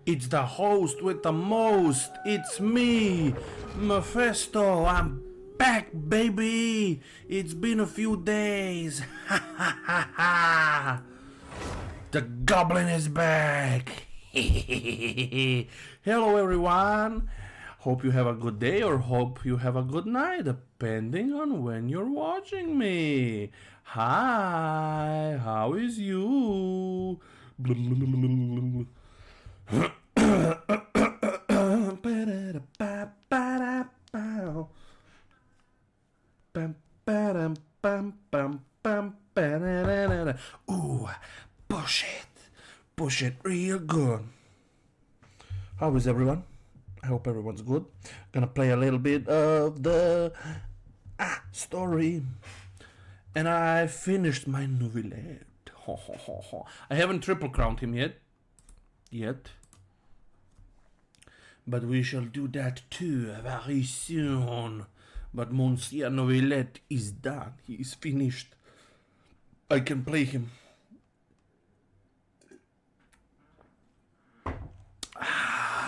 It's the host with the most. It's me, Mephisto. I'm back, baby. It's been a few days. Ha ha ha ha. The goblin is back. Hello, everyone. Hope you have a good day or hope you have a good night, depending on when you're watching me. Hi, how is you? Ooh, push it real good. How is everyone? I hope everyone's good. Gonna play a little bit of the story. And I finished my novelette. I haven't triple crowned him yet. But we shall do that too very soon. But Monsieur Novelette is done. He is finished. I can play him.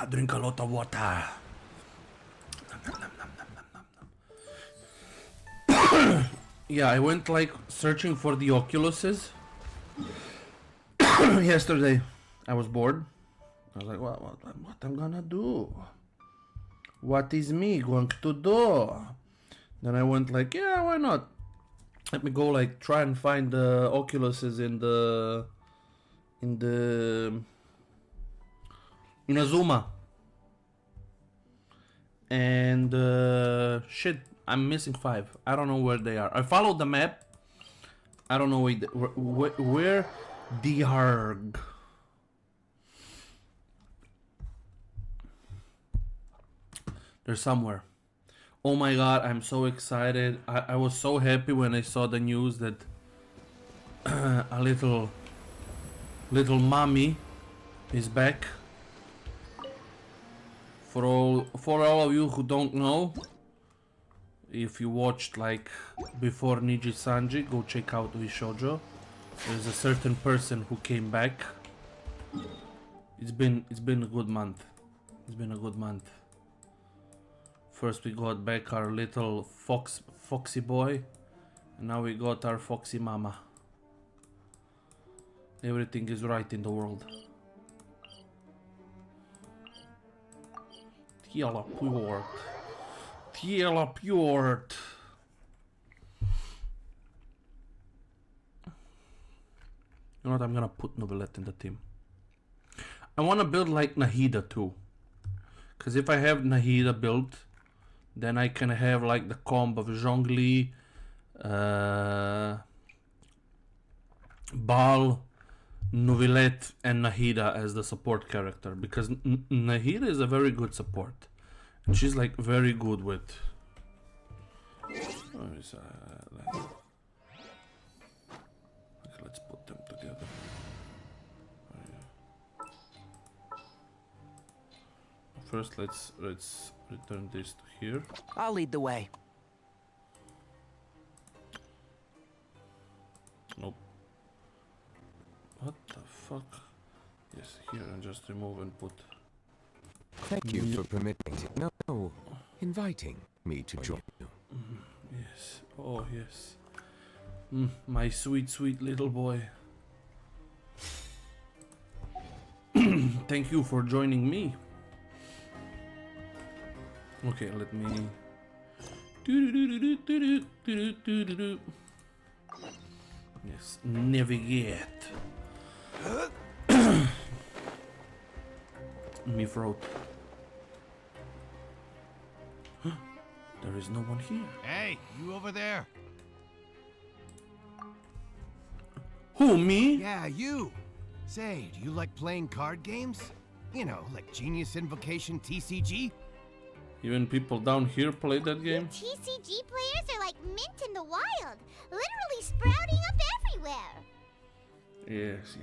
Drink a lot of water. Yeah, I went like searching for the Oculuses. Yesterday I was bored. I was like, what I'm gonna do? What is me going to do? Then I went like, yeah, why not? Let me go like try and find the Oculuses in Azuma. And shit, I'm missing 5. I don't know where they are. I followed the map. I don't know where they are. They're somewhere. Oh my god, I'm so excited. I was so happy when I saw the news that a little mommy is back. For all of you who don't know, if you watched like before Niji Sanji, go check out Shoujo. There's a certain person who came back. It's been a good month. It's been a good month. First we got back our little foxy boy, and now we got our foxy mama. Everything is right in the world. Teleport. You know what? I'm gonna put Novelette in the team. I wanna build like Nahida too. Cause if I have Nahida built, then I can have like the combo of Zhongli, Bal, Novelette, and Nahida as the support character. Because Nahida is a very good support. And she's like very good with... Okay, let's put them together. First, let's return this to here. I'll lead the way. Nope. What the fuck? Yes, here, and just remove and put. Thank you for permitting inviting me to join you. Yes. Oh, yes. My sweet little boy. Thank you for joining me. Okay, let me... Yes, navigate. Me throat. There is no one here. Hey, you over there? Who, me? Yeah, you. Say, do you like playing card games? You know, like Genius Invocation TCG? Even people down here play that game? TCG players are like mint in the wild, literally sprouting up everywhere. Yes.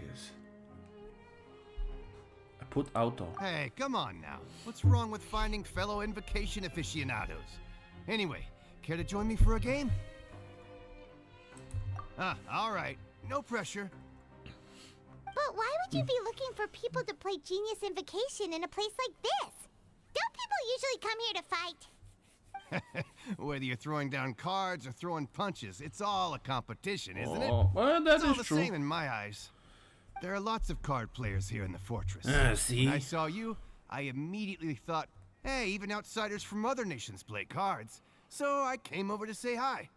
I put auto. Hey, come on now. What's wrong with finding fellow Invocation aficionados? Anyway, care to join me for a game? All right. No pressure. But But why would you be looking for people to play Genius Invocation in a place like this? Don't people usually come here to fight? Whether you're throwing down cards or throwing punches, it's all a competition, isn't it? Well, that It's all is the true. same in my eyes. There are lots of card players here in the fortress. See? When I saw you, I immediately thought, hey, even outsiders from other nations play cards. So I came over to say hi.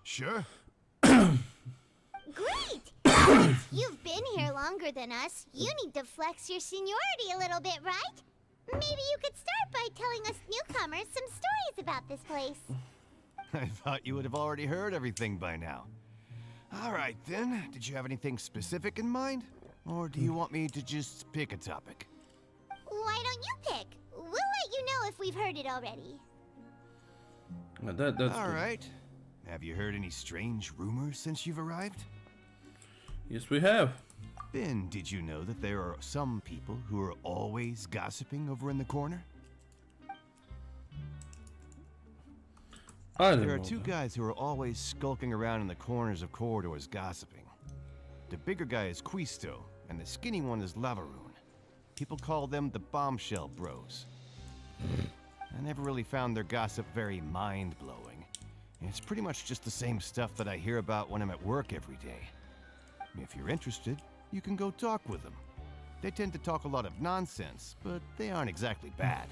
Sure. Great! Since you've been here longer than us, you need to flex your seniority a little bit, right? Maybe you could start by telling us newcomers some stories about this place. I thought you would have already heard everything by now. All right, then. Did you have anything specific in mind? Or do you want me to just pick a topic? Why don't you pick? We'll let you know if we've heard it already. That's All good. right. Have you heard any strange rumors since you've arrived? Yes, we have. Then, did you know that there are some people who are always gossiping over in the corner? I don't There are know two that. guys who are always skulking around in the corners of corridors gossiping. The bigger guy is Quisto, and the skinny one is Lavaroon. People call them the Bombshell Bros. I never really found their gossip very mind-blowing. It's pretty much just the same stuff that I hear about when I'm at work every day. If you're interested, you can go talk with them. They tend to talk a lot of nonsense, but they aren't exactly bad.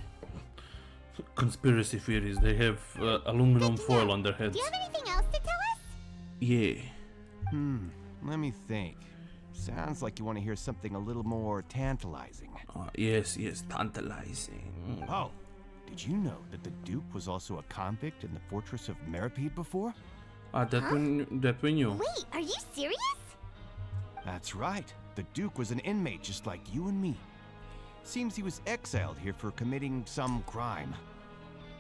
Conspiracy theories. They have aluminum Good to foil know. on their heads. Do you have anything else to tell us? Yeah. Let me think. Sounds like you want to hear something a little more tantalizing. Yes, tantalizing. Oh, did you know that the Duke was also a convict in the fortress of Meripede before? That we knew. Wait, are you serious? That's right. The Duke was an inmate just like you and me. Seems he was exiled here for committing some crime.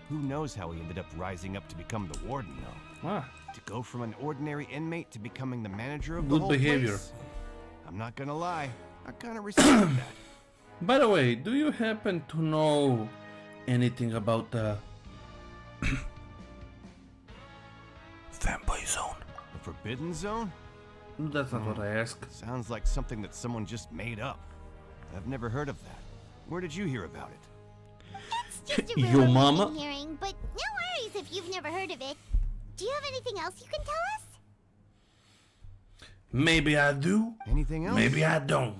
Who knows how he ended up rising up to become the warden, though. Ah, To go from an ordinary inmate to becoming the manager of the Good whole behavior. place. I'm not gonna lie, I kind of respect that. by the way, do you happen to know anything about the Fanboy Zone? The Forbidden Zone? That's not what I asked. Sounds like something that someone just made up. I've never heard of that. Where did you hear about it? It's just a Your rumor we've mama? been hearing, but no worries if you've never heard of it. Do you have anything else you can tell us? Maybe I do. Anything else? Maybe I don't.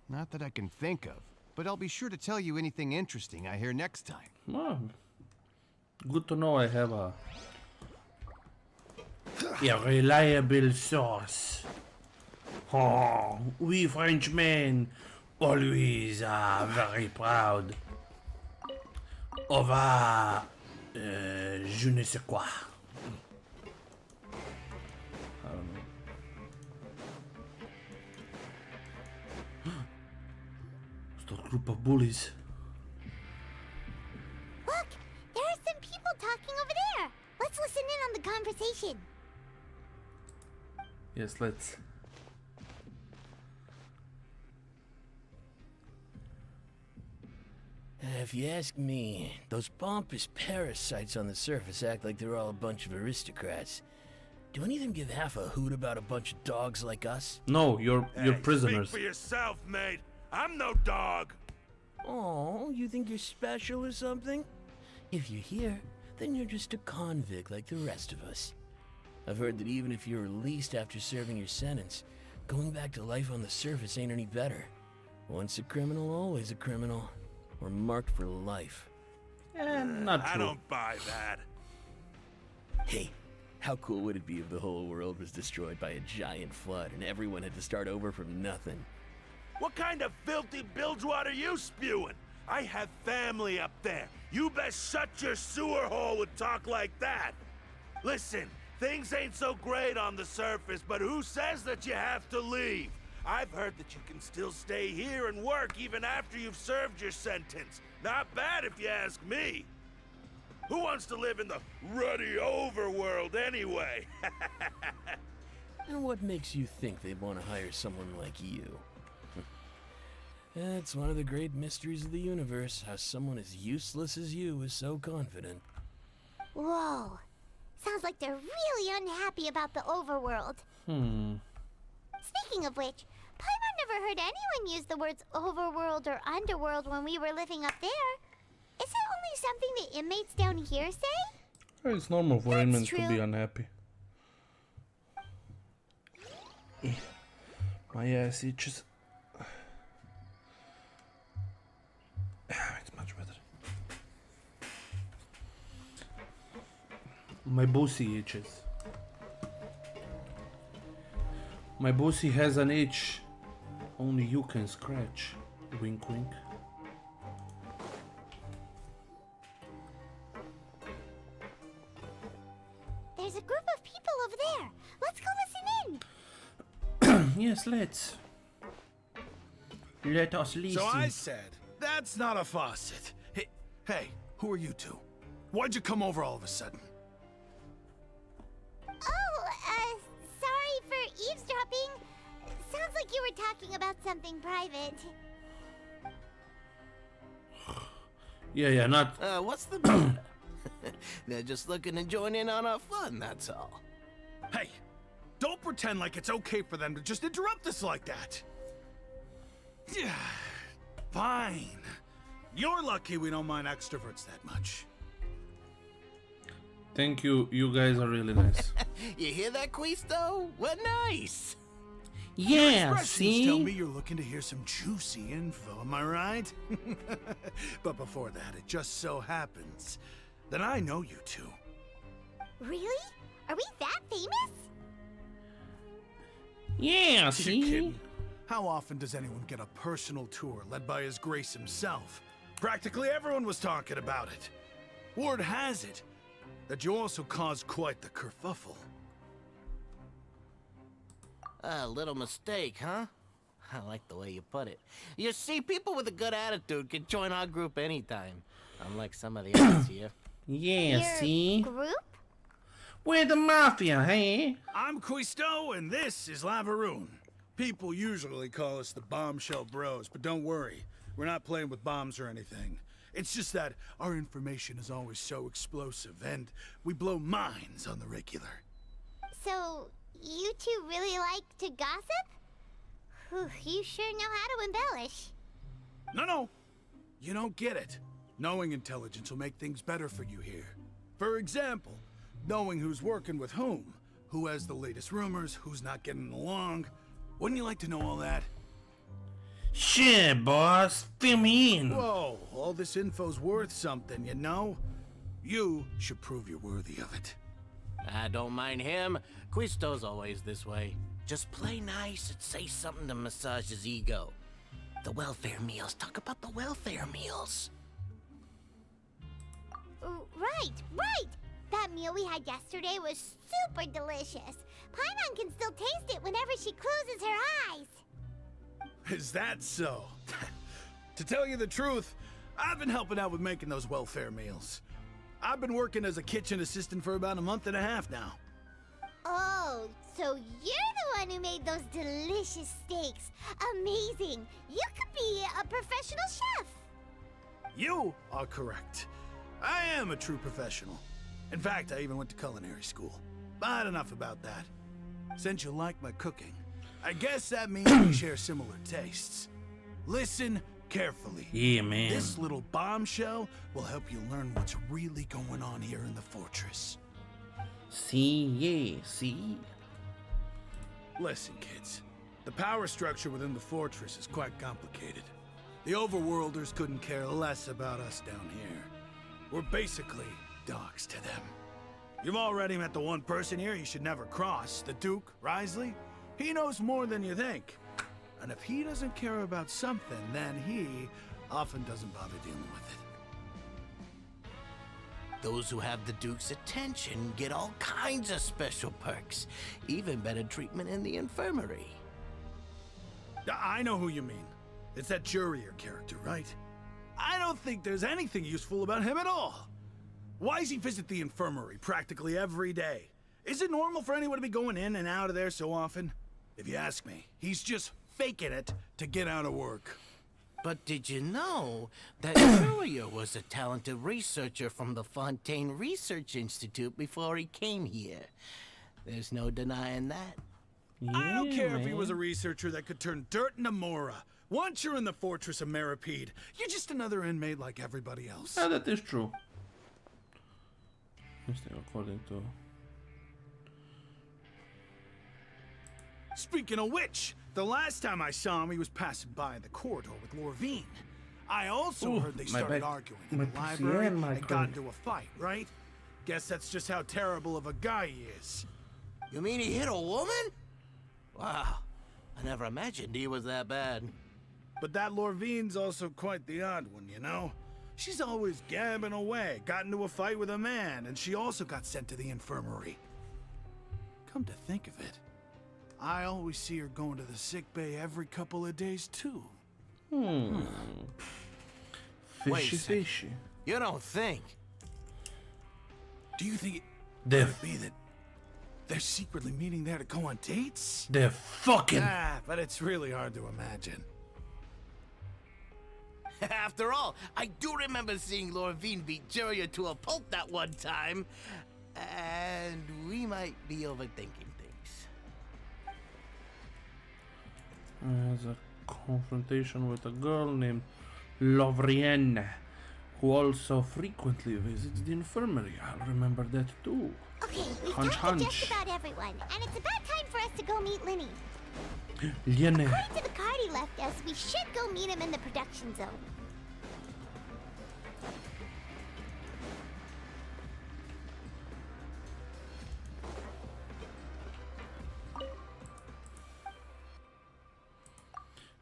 Not that I can think of, but I'll be sure to tell you anything interesting I hear next time. Well, good to know I have a reliable source. Oh, we Frenchmen always are very proud of our je ne sais quoi. I don't know. It's that group of bullies. Look, there are some people talking over there. Let's listen in on the conversation. Yes, let's. If you ask me, those pompous parasites on the surface act like they're all a bunch of aristocrats. Do any of them give half a hoot about a bunch of dogs like us? No, you're prisoners. Speak for yourself, mate. I'm no dog. Oh, you think you're special or something? If you're here, then you're just a convict like the rest of us. I've heard that even if you're released after serving your sentence, going back to life on the surface ain't any better. Once a criminal, always a criminal. Or marked for life. Not I true. don't buy that. Hey, how cool would it be if the whole world was destroyed by a giant flood and everyone had to start over from nothing? What kind of filthy bilgewater are you spewing? I have family up there. You best shut your sewer hole with talk like that. Listen, things ain't so great on the surface, but who says that you have to leave? I've heard that you can still stay here and work even after you've served your sentence. Not bad if you ask me. Who wants to live in the ruddy overworld anyway? And what makes you think they'd want to hire someone like you? It's one of the great mysteries of the universe, how someone as useless as you is so confident. Whoa. Sounds like they're really unhappy about the overworld. Speaking of which, Paimon never heard anyone use the words overworld or underworld when we were living up there. Is it only something the inmates down here say? It's normal for That's inmates to be true. unhappy. My ass itches. It's much better. My bossy itches. My bossy has an itch only you can scratch. Wink wink. There's a group of people over there. Let's go listen in. Yes, let's. Let us listen. So I said, that's not a faucet. Hey, who are you two? Why'd you come over all of a sudden? Oh, sorry for eavesdropping. Sounds like you were talking about something private. Yeah, not. What's the matter? They're just looking to join in on our fun, that's all. Hey, don't pretend like it's okay for them to just interrupt us like that. Yeah, fine. You're lucky we don't mind extroverts that much. Thank you. You guys are really nice. You hear that, Quisto? We're nice. Yeah, Expressions tell me you're looking to hear some juicy info, am I right? But before that, it just so happens that I know you two. Really? Are we that famous? Yeah, You see? kidding? How often does anyone get a personal tour led by His Grace himself? Practically everyone was talking about it. Word has it that you also caused quite the kerfuffle. A little mistake, huh? I like the way you put it. You see, people with a good attitude can join our group anytime. Unlike some of the others here. Yeah, Your see? group? We're the mafia, hey? I'm Quisto, and this is Lavaroon. People usually call us the Bombshell Bros, but don't worry. We're not playing with bombs or anything. It's just that our information is always so explosive, and we blow minds on the regular. So, you two really like to gossip? Whew, you sure know how to embellish. No. You don't get it. Knowing intelligence will make things better for you here. For example, knowing who's working with whom, who has the latest rumors, who's not getting along. Wouldn't you like to know all that? Sure, boss. Fill me in. Whoa, all this info's worth something, you know? You should prove you're worthy of it. I don't mind him. Quisto's always this way. Just play nice and say something to massage his ego. The welfare meals. Talk about the welfare meals. Right. That meal we had yesterday was super delicious. Paimon can still taste it whenever she closes her eyes. Is that so? To tell you the truth, I've been helping out with making those welfare meals. I've been working as a kitchen assistant for about a month and a half now. Oh, so you're the one who made those delicious steaks. Amazing. You could be a professional chef. You are correct. I am a true professional. In fact, I even went to culinary school. But enough about that. Since you like my cooking, I guess that means we share similar tastes. Listen carefully. Yeah, man. This little bombshell will help you learn what's really going on here in the fortress. See. Listen, kids. The power structure within the fortress is quite complicated. The overworlders couldn't care less about us down here. We're basically dogs to them. You've already met the one person here you should never cross, the Duke, Risley. He knows more than you think. And if he doesn't care about something, then he often doesn't bother dealing with it. Those who have the Duke's attention get all kinds of special perks. Even better treatment in the infirmary. I know who you mean. It's that Jurier character, right? I don't think there's anything useful about him at all. Why does he visit the infirmary practically every day? Is it normal for anyone to be going in and out of there so often? If you ask me, he's just faking it to get out of work. But did you know that Jurier was a talented researcher from the Fontaine Research Institute before he came here? There's no denying that. I don't care if he man. was a researcher that could turn dirt into Mora. Once you're in the fortress of Meripede, you're just another inmate like everybody else. Yeah, that is true. According to... Speaking of which, the last time I saw him, he was passing by the corridor with Lorvine. I also Ooh, heard they my started back- arguing in my the pussy library and my and got crack. into a fight, right? Guess that's just how terrible of a guy he is. You mean he hit a woman? Wow. I never imagined he was that bad. But that Lorvine's also quite the odd one, you know? She's always gabbing away, got into a fight with a man, and she also got sent to the infirmary. Come to think of it, I always see her going to the sick bay every couple of days, too. Fishy, Wait a second. fishy. You don't think? Do you think it They're, could be that they're secretly meeting there to go on dates? they're fucking... Ah, but it's really hard to imagine. After all, I do remember seeing Lorvine beat Juria to a pulp that one time. And we might be overthinking things. There's a confrontation with a girl named Lovrienne, who also frequently visits the infirmary. I'll remember that too. Okay, we've Hunch, talked to hunch. just about everyone, and it's about time for us to go meet Linny. Liene. According to the card he left us, we should go meet him in the production zone.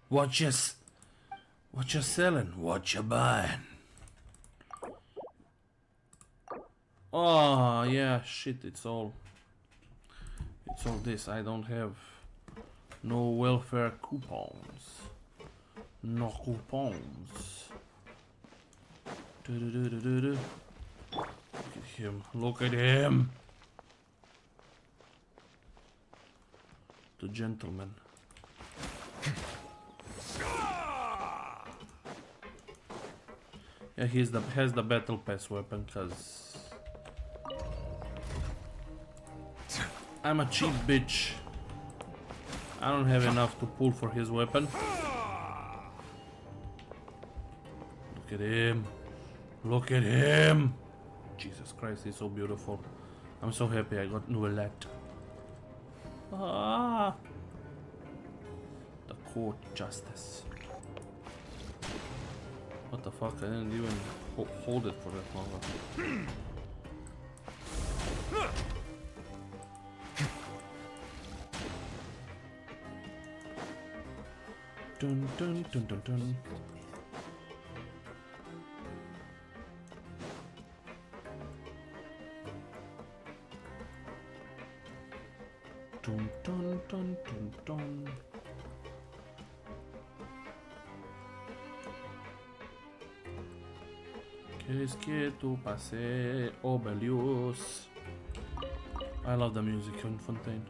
What you selling? What you buying? Oh yeah, shit! It's all this. I don't have no welfare coupons. No coupons. Do-do-do-do-do-do. Look at him! Look at him! The gentleman. Yeah, has the battle pass weapon, cause I'm a cheap bitch. I don't have enough to pull for his weapon. Look at him. Look at him. Jesus Christ, he's so beautiful. I'm so happy I got Novelette. Ah, the court justice. What the fuck? I didn't even hold it for that long. Dun dun dun dun dun. Dun dun dun dun dun. Qu'est-ce que tu passé, Obelius? I love the music in Fontaine.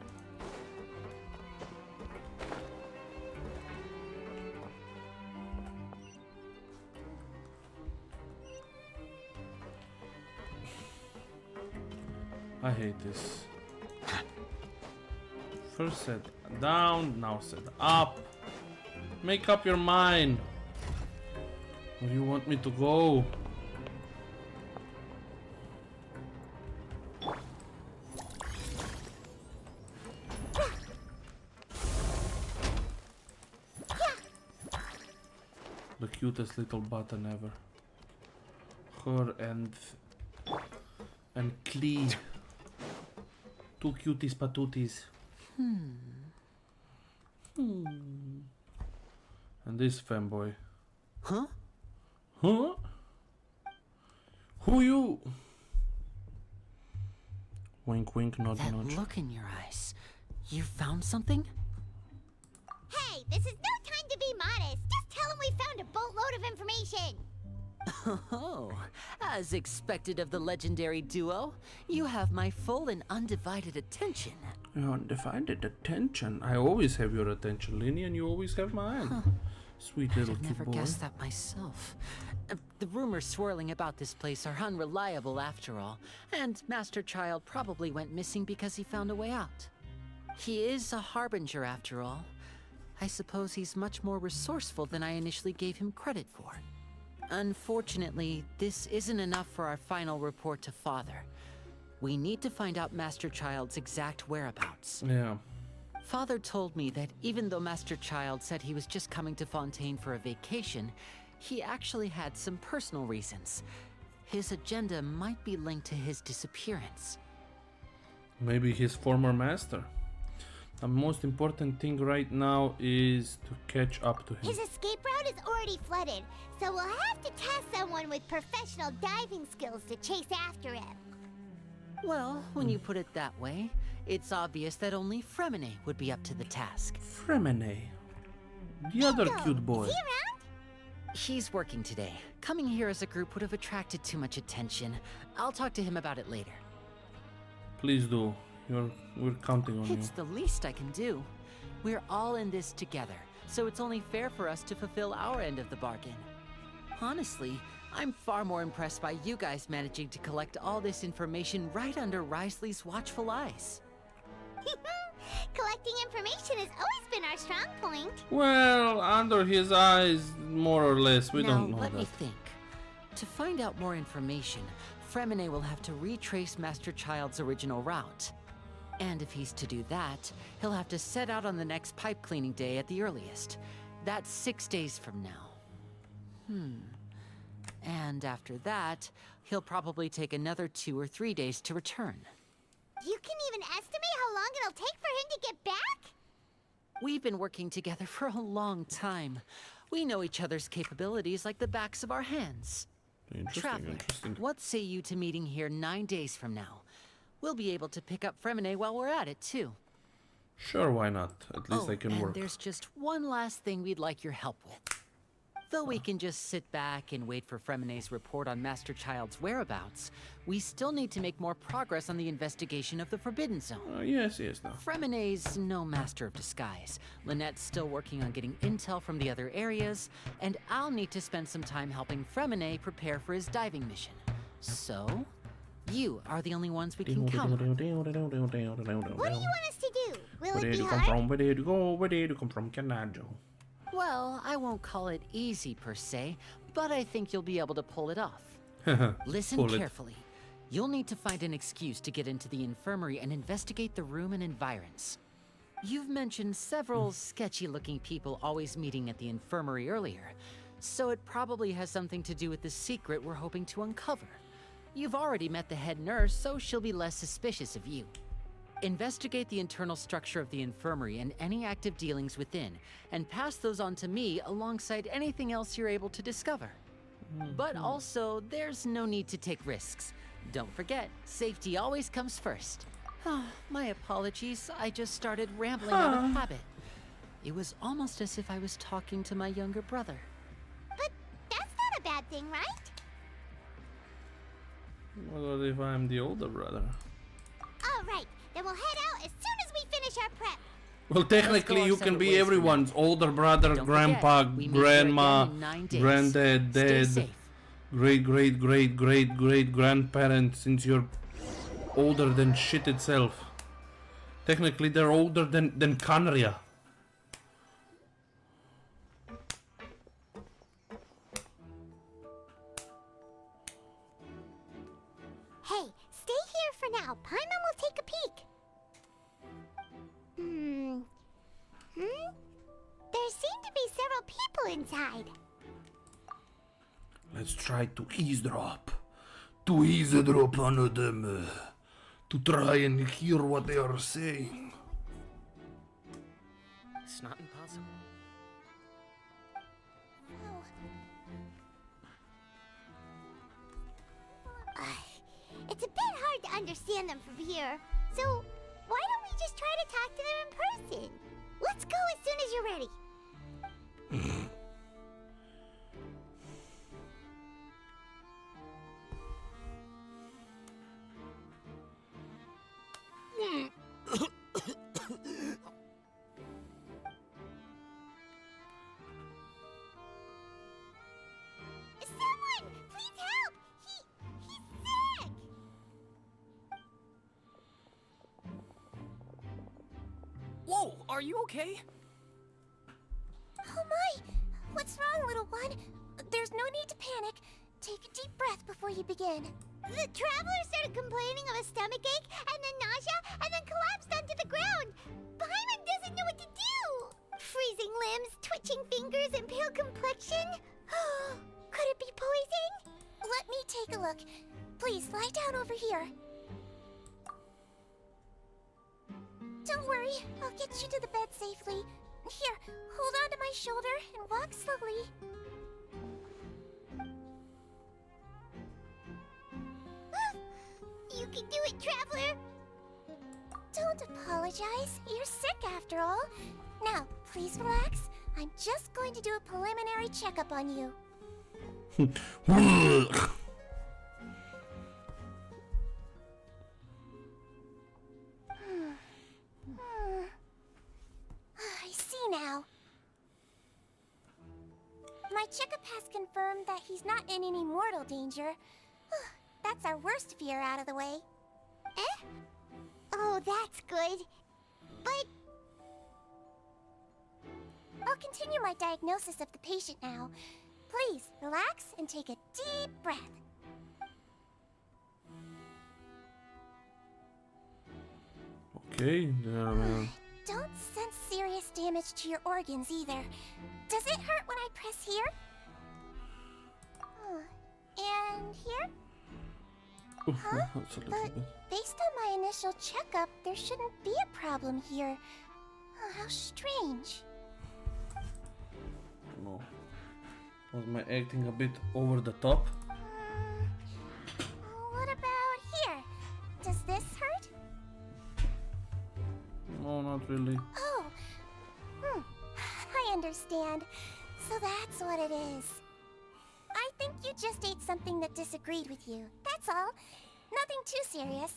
I hate this. First set down, now set up. Make up your mind. Where do you want me to go? The cutest little button ever. Her and Klee. Two cuties patooties. And this fanboy. Huh? Huh? Who you? Wink wink, nod That nudge. look in your eyes. You found something? Hey, this is no time to be modest. Just tell him we found a boatload of information. Oh, as expected of the legendary duo, you have my full and undivided attention. Undivided attention. I always have your attention, Linny, and you always have mine. Sweet little I'd cute never boy. guessed that myself. The rumors swirling about this place are unreliable after all, and Master Child probably went missing because he found a way out. He is a harbinger after all. I suppose he's much more resourceful than I initially gave him credit for. Unfortunately, this isn't enough for our final report to Father. We need to find out Master Child's exact whereabouts. Yeah. Father told me that even though Master Child said he was just coming to Fontaine for a vacation, he actually had some personal reasons. His agenda might be linked to his disappearance. Maybe his former master. The most important thing right now is to catch up to him. His escape route is already flooded, so we'll have to task someone with professional diving skills to chase after him. Well, when you put it that way, it's obvious that only Fremine would be up to the task. Fremine. The other Bingo! cute boy. Is he around? He's working today. Coming here as a group would have attracted too much attention. I'll talk to him about it later. Please do. We're counting on It's the least I can do. We're all in this together, so it's only fair for us to fulfill our end of the bargain. Honestly, I'm far more impressed by you guys managing to collect all this information right under Risley's watchful eyes. Collecting information has always been our strong point. you. Well, under his eyes, more or less. We Now, don't know let that. me think. To find out more information, Fremine will have to retrace Master Child's original route. And if he's to do that, he'll have to set out on the next pipe cleaning day at the earliest. That's 6 days from now. And after that, he'll probably take another 2 or 3 days to return. You can even estimate how long it'll take for him to get back? We've been working together for a long time. We know each other's capabilities like the backs of our hands. Interesting, Traveler, interesting. what say you to meeting here 9 days from now? We'll be able to pick up Fremine while we're at it, too. Sure, why not? At least I can and work. there's just one last thing we'd like your help with. Though we can just sit back and wait for Fremine's report on Master Child's whereabouts, we still need to make more progress on the investigation of the Forbidden Zone. Yes, no. Fremine's no master of disguise. Lynette's still working on getting intel from the other areas, and I'll need to spend some time helping Fremine prepare for his diving mission. So, you are the only ones we can count on. What do you want us to do? Will Where it did be you come hard? from? Where did you go? Where did you come from, Canajo? Well, I won't call it easy per se, but I think you'll be able to pull it off. Listen Pull it. carefully. You'll need to find an excuse to get into the infirmary and investigate the room and environs. You've mentioned several sketchy-looking people always meeting at the infirmary earlier, so it probably has something to do with the secret we're hoping to uncover. You've already met the head nurse, so she'll be less suspicious of you. Investigate the internal structure of the infirmary and any active dealings within, and pass those on to me alongside anything else you're able to discover. But also, there's no need to take risks. Don't forget, safety always comes first. My apologies, I just started rambling out of habit. It was almost as if I was talking to my younger brother. But that's not a bad thing, right? What if I'm the older brother? All right, then we'll head out as soon as we finish our prep. Well, technically, our you can separate be ways for everyone's older brother, Don't grandpa, forget, we meet here grandma, again in 9 days. granddad, Stay dad, safe. great grandparents, since you're older than shit itself. Technically, they're older than Canria. Hey, stay here for now. Paimon will take a peek. There seem to be several people inside. Let's try to eavesdrop. To eavesdrop on them. To try and hear what they are saying. It's not impossible. It's a bit hard to understand them from here, so why don't we just try to talk to them in person? Let's go as soon as you're ready. Someone, please help! He's sick! Are you okay? Oh my! What's wrong, little one? There's no need to panic. Take a deep breath before you begin. The traveler started complaining of a stomachache, and then nausea, and then collapsed onto the ground. Paimon doesn't know what to do! Freezing limbs, twitching fingers, and pale complexion? Could it be poison? Let me take a look. Please, lie down over here. Don't worry, I'll get you to the bed safely. Here, hold on to my shoulder and walk slowly. You can do it, Traveler! Don't apologize. You're sick after all. Now, please relax. I'm just going to do a preliminary checkup on you. I see now. My checkup has confirmed that he's not in any mortal danger. That's our worst fear out of the way. Eh? Oh, that's good. But... I'll continue my diagnosis of the patient now. Please, relax and take a deep breath. Okay, Don't sense serious damage to your organs either. Does it hurt when I press here? And here? Huh? That's a little But bit. based on my initial checkup, there shouldn't be a problem here. How strange. No. Was my acting a bit over the top? What about here? Does this hurt? No, not really. Oh, I understand. So that's what it is. I think you just ate something that disagreed with you. That's all. Nothing too serious.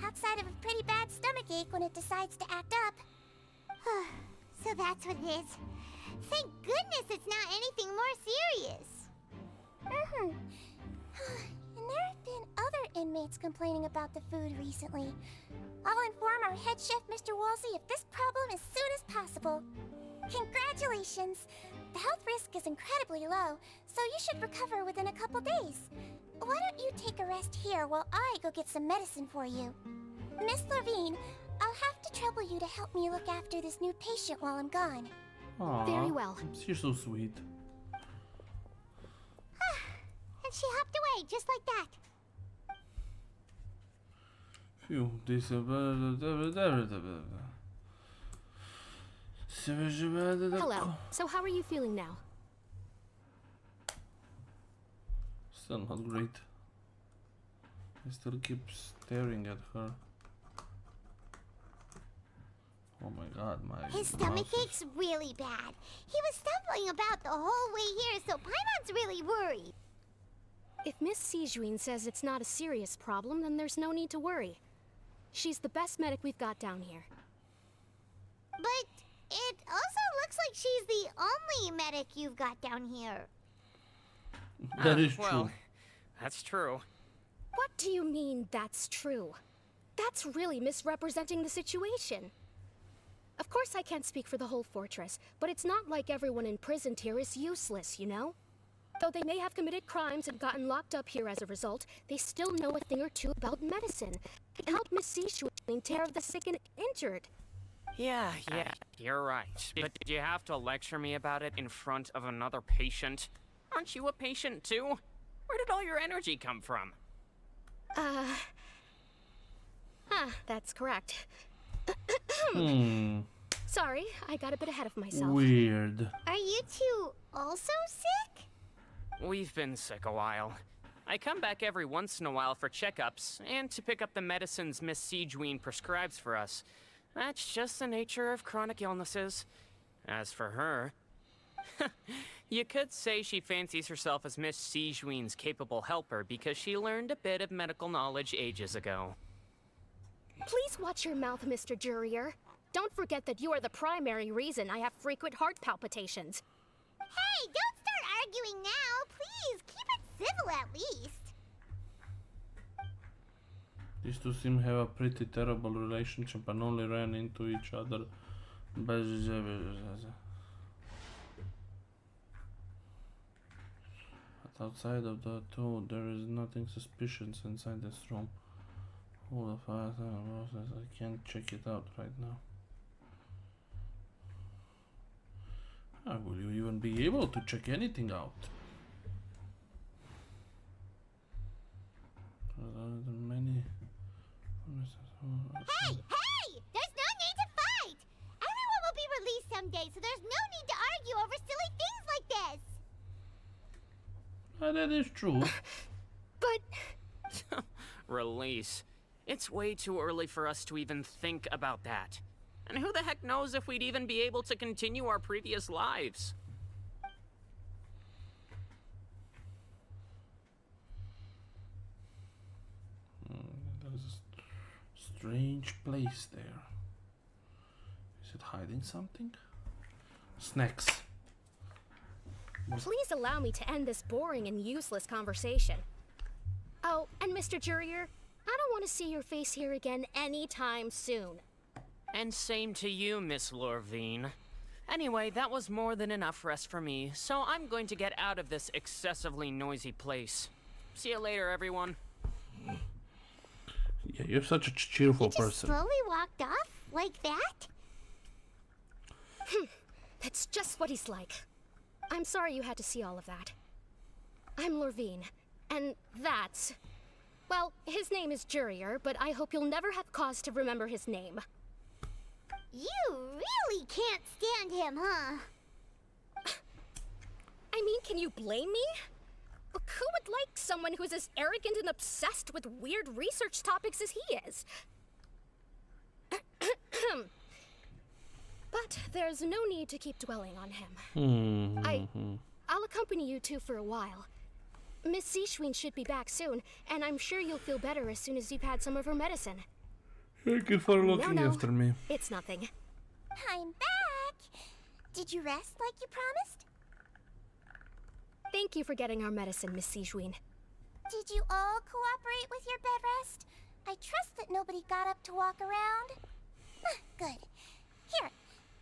Outside of a pretty bad stomachache when it decides to act up. So that's what it is. Thank goodness it's not anything more serious. And there have been other inmates complaining about the food recently. I'll inform our head chef, Mr. Woolsey, of this problem as soon as possible. Congratulations! The health risk is incredibly low, so you should recover within a couple days. Why don't you take a rest here while I go get some medicine for you? Miss Levine, I'll have to trouble you to help me look after this new patient while I'm gone. Aww, Very well. You're so sweet. And she hopped away, just like that. Phew, this Hello. So how are you feeling now? Still not great. I still keep staring at her. Oh my god, His stomachache's really bad. He was stumbling about the whole way here, so Paimon's really worried. If Miss Sijuin says it's not a serious problem, then there's no need to worry. She's the best medic we've got down here. But it also looks like she's the only medic you've got down here. That is well, true. that's true. What do you mean, that's true? That's really misrepresenting the situation. Of course I can't speak for the whole fortress, but it's not like everyone imprisoned here is useless, you know? Though they may have committed crimes and gotten locked up here as a result, they still know a thing or two about medicine. They can help Miss Sijuin take care of the sick and injured. Yeah, you're right. But did you have to lecture me about it in front of another patient? Aren't you a patient too? Where did all your energy come from? That's correct. Sorry, I got a bit ahead of myself. Weird. Are you two also sick? We've been sick a while. I come back every once in a while for checkups, and to pick up the medicines Miss Sijuin prescribes for us. That's just the nature of chronic illnesses. As for her... you could say she fancies herself as Miss Sijuin's capable helper because she learned a bit of medical knowledge ages ago. Please watch your mouth, Mr. Jurier. Don't forget that you are the primary reason I have frequent heart palpitations. Hey, don't start arguing now. Please, keep it civil at least. These two seem to have a pretty terrible relationship and only ran into each other But outside of the two, there is nothing suspicious inside this room. All the files and process, I can't check it out right now. How will you even be able to check anything out? Many. Hey! Hey! There's no need to fight! Everyone will be released someday, so there's no need to argue over silly things like this! That is true. But... Release. It's way too early for us to even think about that. And who the heck knows if we'd even be able to continue our previous lives? There's a strange place there. Is it hiding something? Snacks. Please allow me to end this boring and useless conversation. Oh, and Mr. Jurier, I don't want to see your face here again anytime soon. And same to you, Miss Lorvine. Anyway, that was more than enough rest for me, so I'm going to get out of this excessively noisy place. See you later, everyone. Yeah, you're such a cheerful Just person. slowly walked off like that? That's just what he's like. I'm sorry you had to see all of that. I'm Lorvine, and that's... Well, his name is Jurier, but I hope you'll never have cause to remember his name. You really can't stand him, huh? I mean, can you blame me? Look, who would like someone who's as arrogant and obsessed with weird research topics as he is? But there's no need to keep dwelling on him. I'll accompany you two for a while. Miss Seashween should be back soon, and I'm sure you'll feel better as soon as you've had some of her medicine. Thank you for looking No, after me. It's nothing. I'm back! Did you rest like you promised? Thank you for getting our medicine, Miss Seashween. Did you all cooperate with your bed rest? I trust that nobody got up to walk around. Good. Here,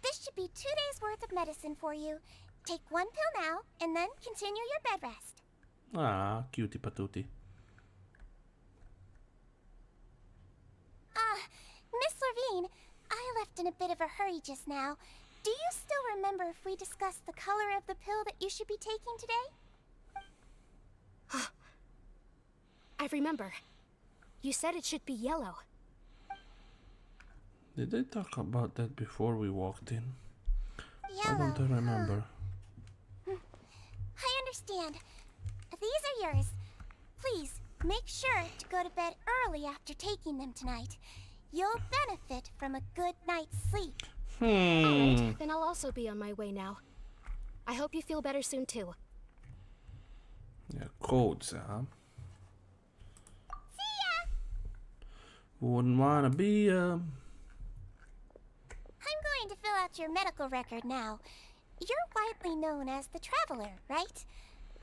this should be 2 days' worth of medicine for you. Take one pill now, and then continue your bed rest. Ah, cutie patootie. Miss Lorvine, I left in a bit of a hurry just now. Do you still remember if we discussed the color of the pill that you should be taking today? I remember. You said it should be yellow. Did they talk about that before we walked in? Yellow. I don't remember. I understand. These are yours. Please, make sure to go to bed early after taking them tonight. You'll benefit from a good night's sleep. Alright, then I'll also be on my way now. I hope you feel better soon too. Yeah, codes, huh? See ya! Wouldn't wanna be, I'm going to fill out your medical record now. You're widely known as the Traveler, right?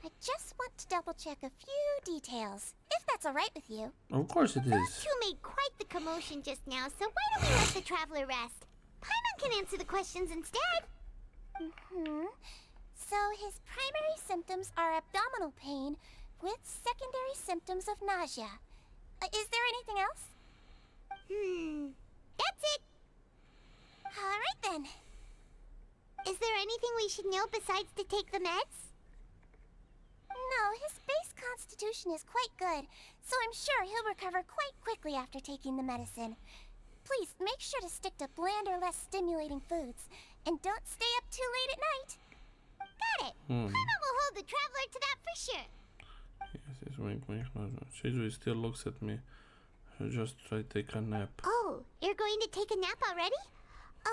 I just want to double-check a few details, if that's all right with you. Of course it is. You made quite the commotion just now, so why don't we let the Traveler rest? Paimon can answer the questions instead. So his primary symptoms are abdominal pain with secondary symptoms of nausea. Is there anything else? That's it. All right then. Is there anything we should know besides to take the meds? No, his base constitution is quite good, so I'm sure he'll recover quite quickly after taking the medicine. Please, make sure to stick to bland or less stimulating foods, and don't stay up too late at night. Got it! Paimon will hold the Traveler to that for sure. Yes, yes, wink, wink. Shizui still looks at me. I just try to take a nap. Oh, you're going to take a nap already?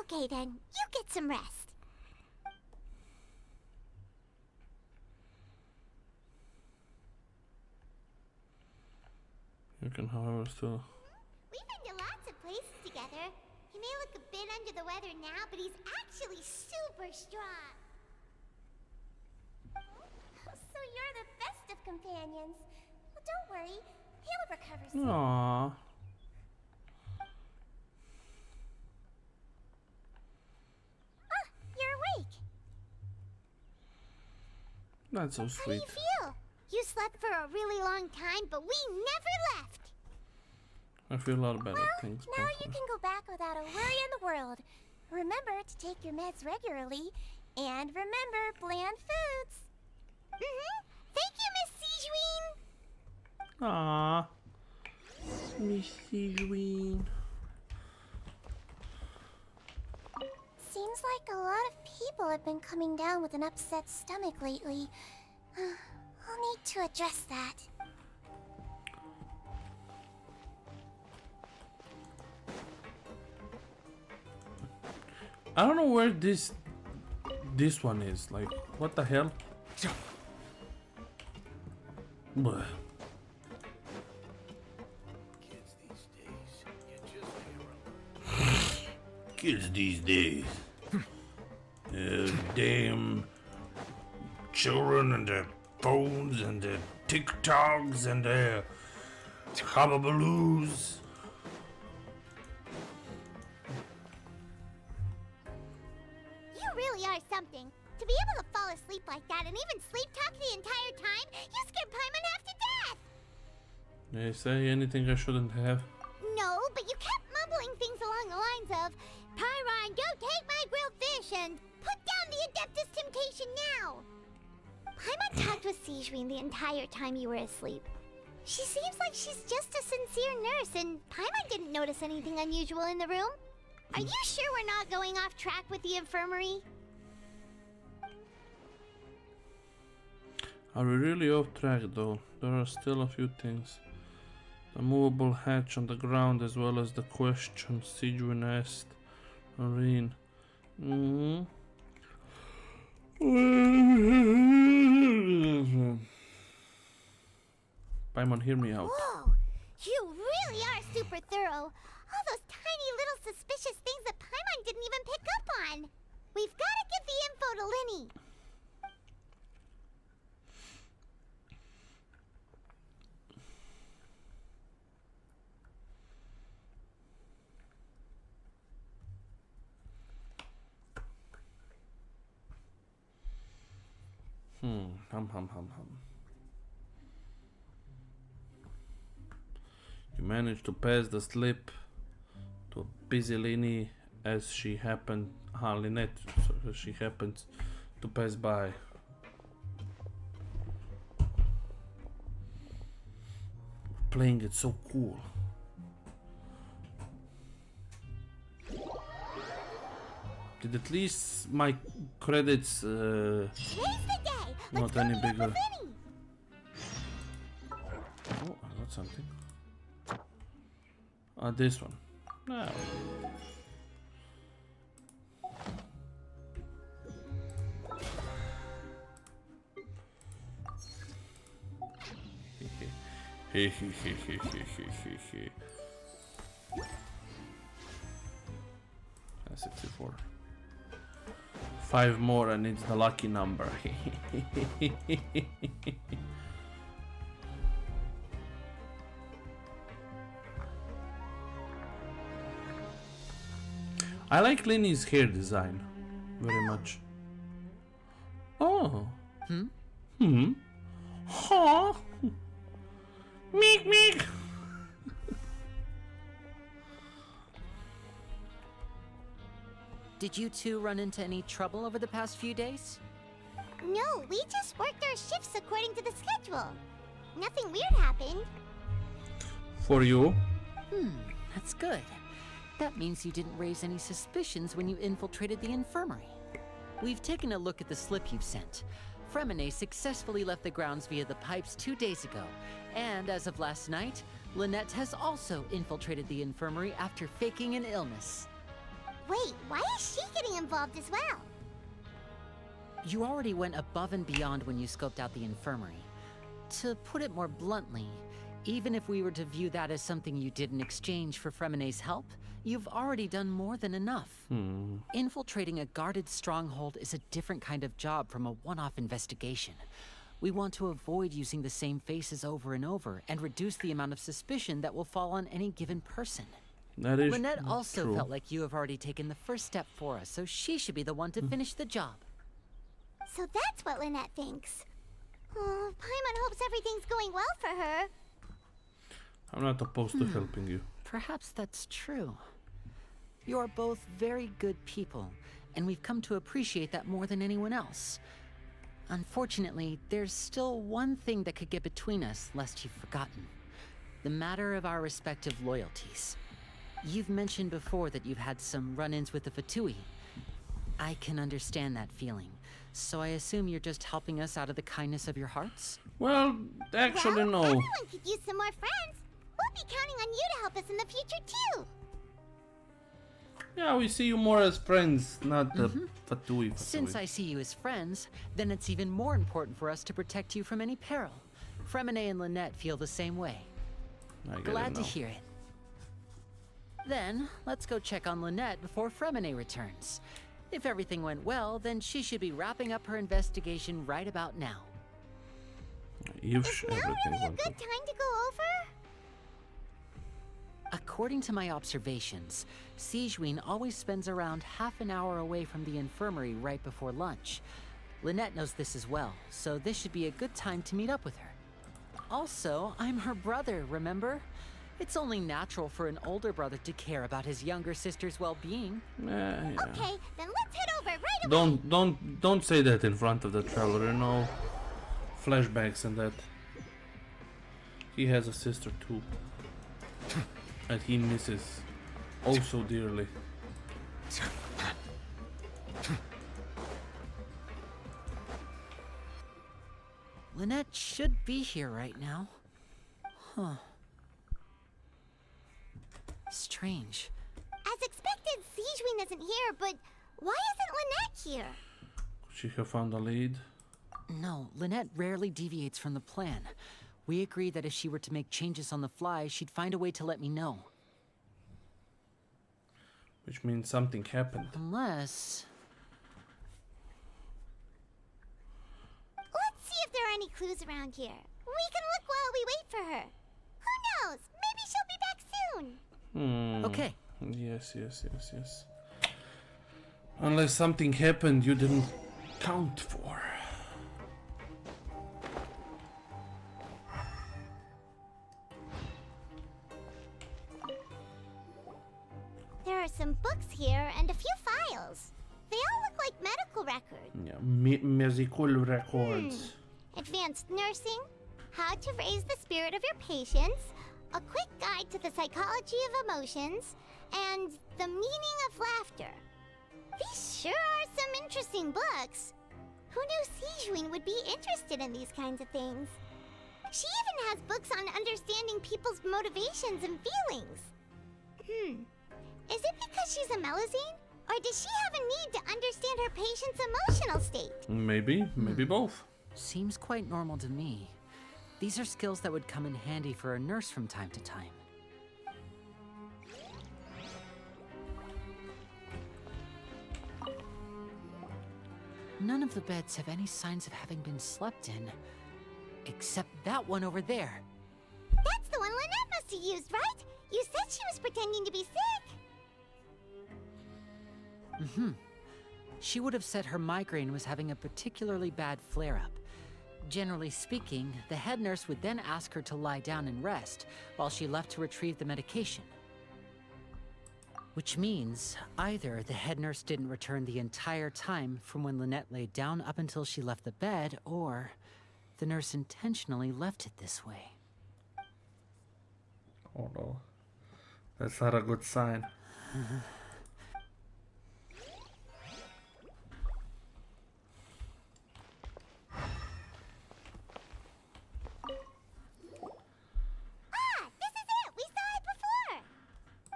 Okay then, you get some rest. You can, however, still... We've been to lots of places together. He may look a bit under the weather now, but he's actually super strong. So you're the best of companions. Well, don't worry. He'll recover soon. Aww. That's so How do sweet. you feel? You slept for a really long time, but we never left. I feel a lot better. Thanks, Now you Papa. can go back without a worry in the world. Remember to take your meds regularly, and remember bland foods. Thank you, Miss Sijuin. Aww. Miss Sijuin. Seems like a lot of people have been coming down with an upset stomach lately. I'll need to address that. I don't know where this one is. Like, what the hell? Bleh. Kids these days. Damn children and their phones and their TikToks and their hubbabaloos. You really are something. To be able to fall asleep like that and even sleep talk the entire time, you scared Paimon half to death! They say anything I shouldn't have. No, but you kept mumbling things along the lines of, Pyron, go take my grilled fish and put down the Adeptus Temptation now! Paimon talked with Sijuin the entire time you were asleep. She seems like she's just a sincere nurse, and Paimon didn't notice anything unusual in the room. Are you sure we're not going off track with the infirmary? Are we really off track though? There are still a few things. The movable hatch on the ground, as well as the question Sijuin asked Marine. Paimon, hear me out. Whoa! You really are super thorough. All those tiny little suspicious things that Paimon didn't even pick up on. We've got to give the info to Linny. Hum. You managed to pass the slip to busy Linny as she happened, Lynette, so she happens to pass by. Playing it so cool. Did at least my credits Today's the day. not Let's go any meet up bigger? with Linny. Oh, I got something. This one. No. That's 64. 5 more and it's the lucky number. I like Linny's hair design very much. Oh. Huh? Meek. Did you two run into any trouble over the past few days? No, we just worked our shifts according to the schedule. Nothing weird happened. For you? That's good. That means you didn't raise any suspicions when you infiltrated the infirmary. We've taken a look at the slip you've sent. Fremine successfully left the grounds via the pipes 2 days ago, and as of last night, Lynette has also infiltrated the infirmary after faking an illness. Wait, why is she getting involved as well? You already went above and beyond when you scoped out the infirmary. To put it more bluntly, even if we were to view that as something you did in exchange for Fremine's help, you've already done more than enough. Infiltrating a guarded stronghold is a different kind of job from a one-off investigation. We want to avoid using the same faces over and over and reduce the amount of suspicion that will fall on any given person. That is Lynette also true. felt like you have already taken the first step for us, so she should be the one to finish the job. So that's what Lynette thinks. Oh, Paimon hopes everything's going well for her. I'm not opposed to helping you. Perhaps that's true. You're both very good people, and we've come to appreciate that more than anyone else. Unfortunately, there's still one thing that could get between us, lest you've forgotten. The matter of our respective loyalties. You've mentioned before that you've had some run-ins with the Fatui. I can understand that feeling, so I assume you're just helping us out of the kindness of your hearts? Well, actually, no. Everyone could use some more friends. We'll be counting on you to help us in the future, too. Yeah, we see you more as friends, not the Fatui. Since I see you as friends, then it's even more important for us to protect you from any peril. Fremine and Lynette feel the same way. Glad to hear it. Then, let's go check on Lynette before Fremine returns. If everything went well, then she should be wrapping up her investigation right about now. Is now really a good time to go over? According to my observations, Sijuin always spends around half an hour away from the infirmary right before lunch. Lynette knows this as well, so this should be a good time to meet up with her. Also, I'm her brother, remember? It's only natural for an older brother to care about his younger sister's well-being. Yeah. Okay, then let's head over right away. Don't say that in front of the traveler, you know. Flashbacks and that. He has a sister too. And he misses oh so dearly. Lynette should be here right now. Huh. Strange. As expected, Sijuin isn't here, but why isn't Lynette here? Could she have found a lead? No, Lynette rarely deviates from the plan. We agreed that if she were to make changes on the fly, she'd find a way to let me know. Which means something happened. Unless... Let's see if there are any clues around here. We can look while we wait for her. Who knows? Maybe she'll be back soon. Okay. Yes. Unless something happened you didn't count for. There are some books here and a few files. They all look like medical records. Yeah, medical records. Advanced nursing, how to raise the spirit of your patients, a quick guide to the psychology of emotions, and the meaning of laughter. These sure are some interesting books. Who knew Sijuin would be interested in these kinds of things? She even has books on understanding people's motivations and feelings. Is it because she's a Melusine? Or does she have a need to understand her patient's emotional state? Maybe both. Seems quite normal to me. These are skills that would come in handy for a nurse from time to time. None of the beds have any signs of having been slept in, except that one over there. That's the one Lynette must have used, right? You said she was pretending to be sick. She would have said her migraine was having a particularly bad flare-up. Generally speaking, the head nurse would then ask her to lie down and rest, while she left to retrieve the medication. Which means, either the head nurse didn't return the entire time from when Lynette laid down up until she left the bed, or the nurse intentionally left it this way. Oh no. That's not a good sign.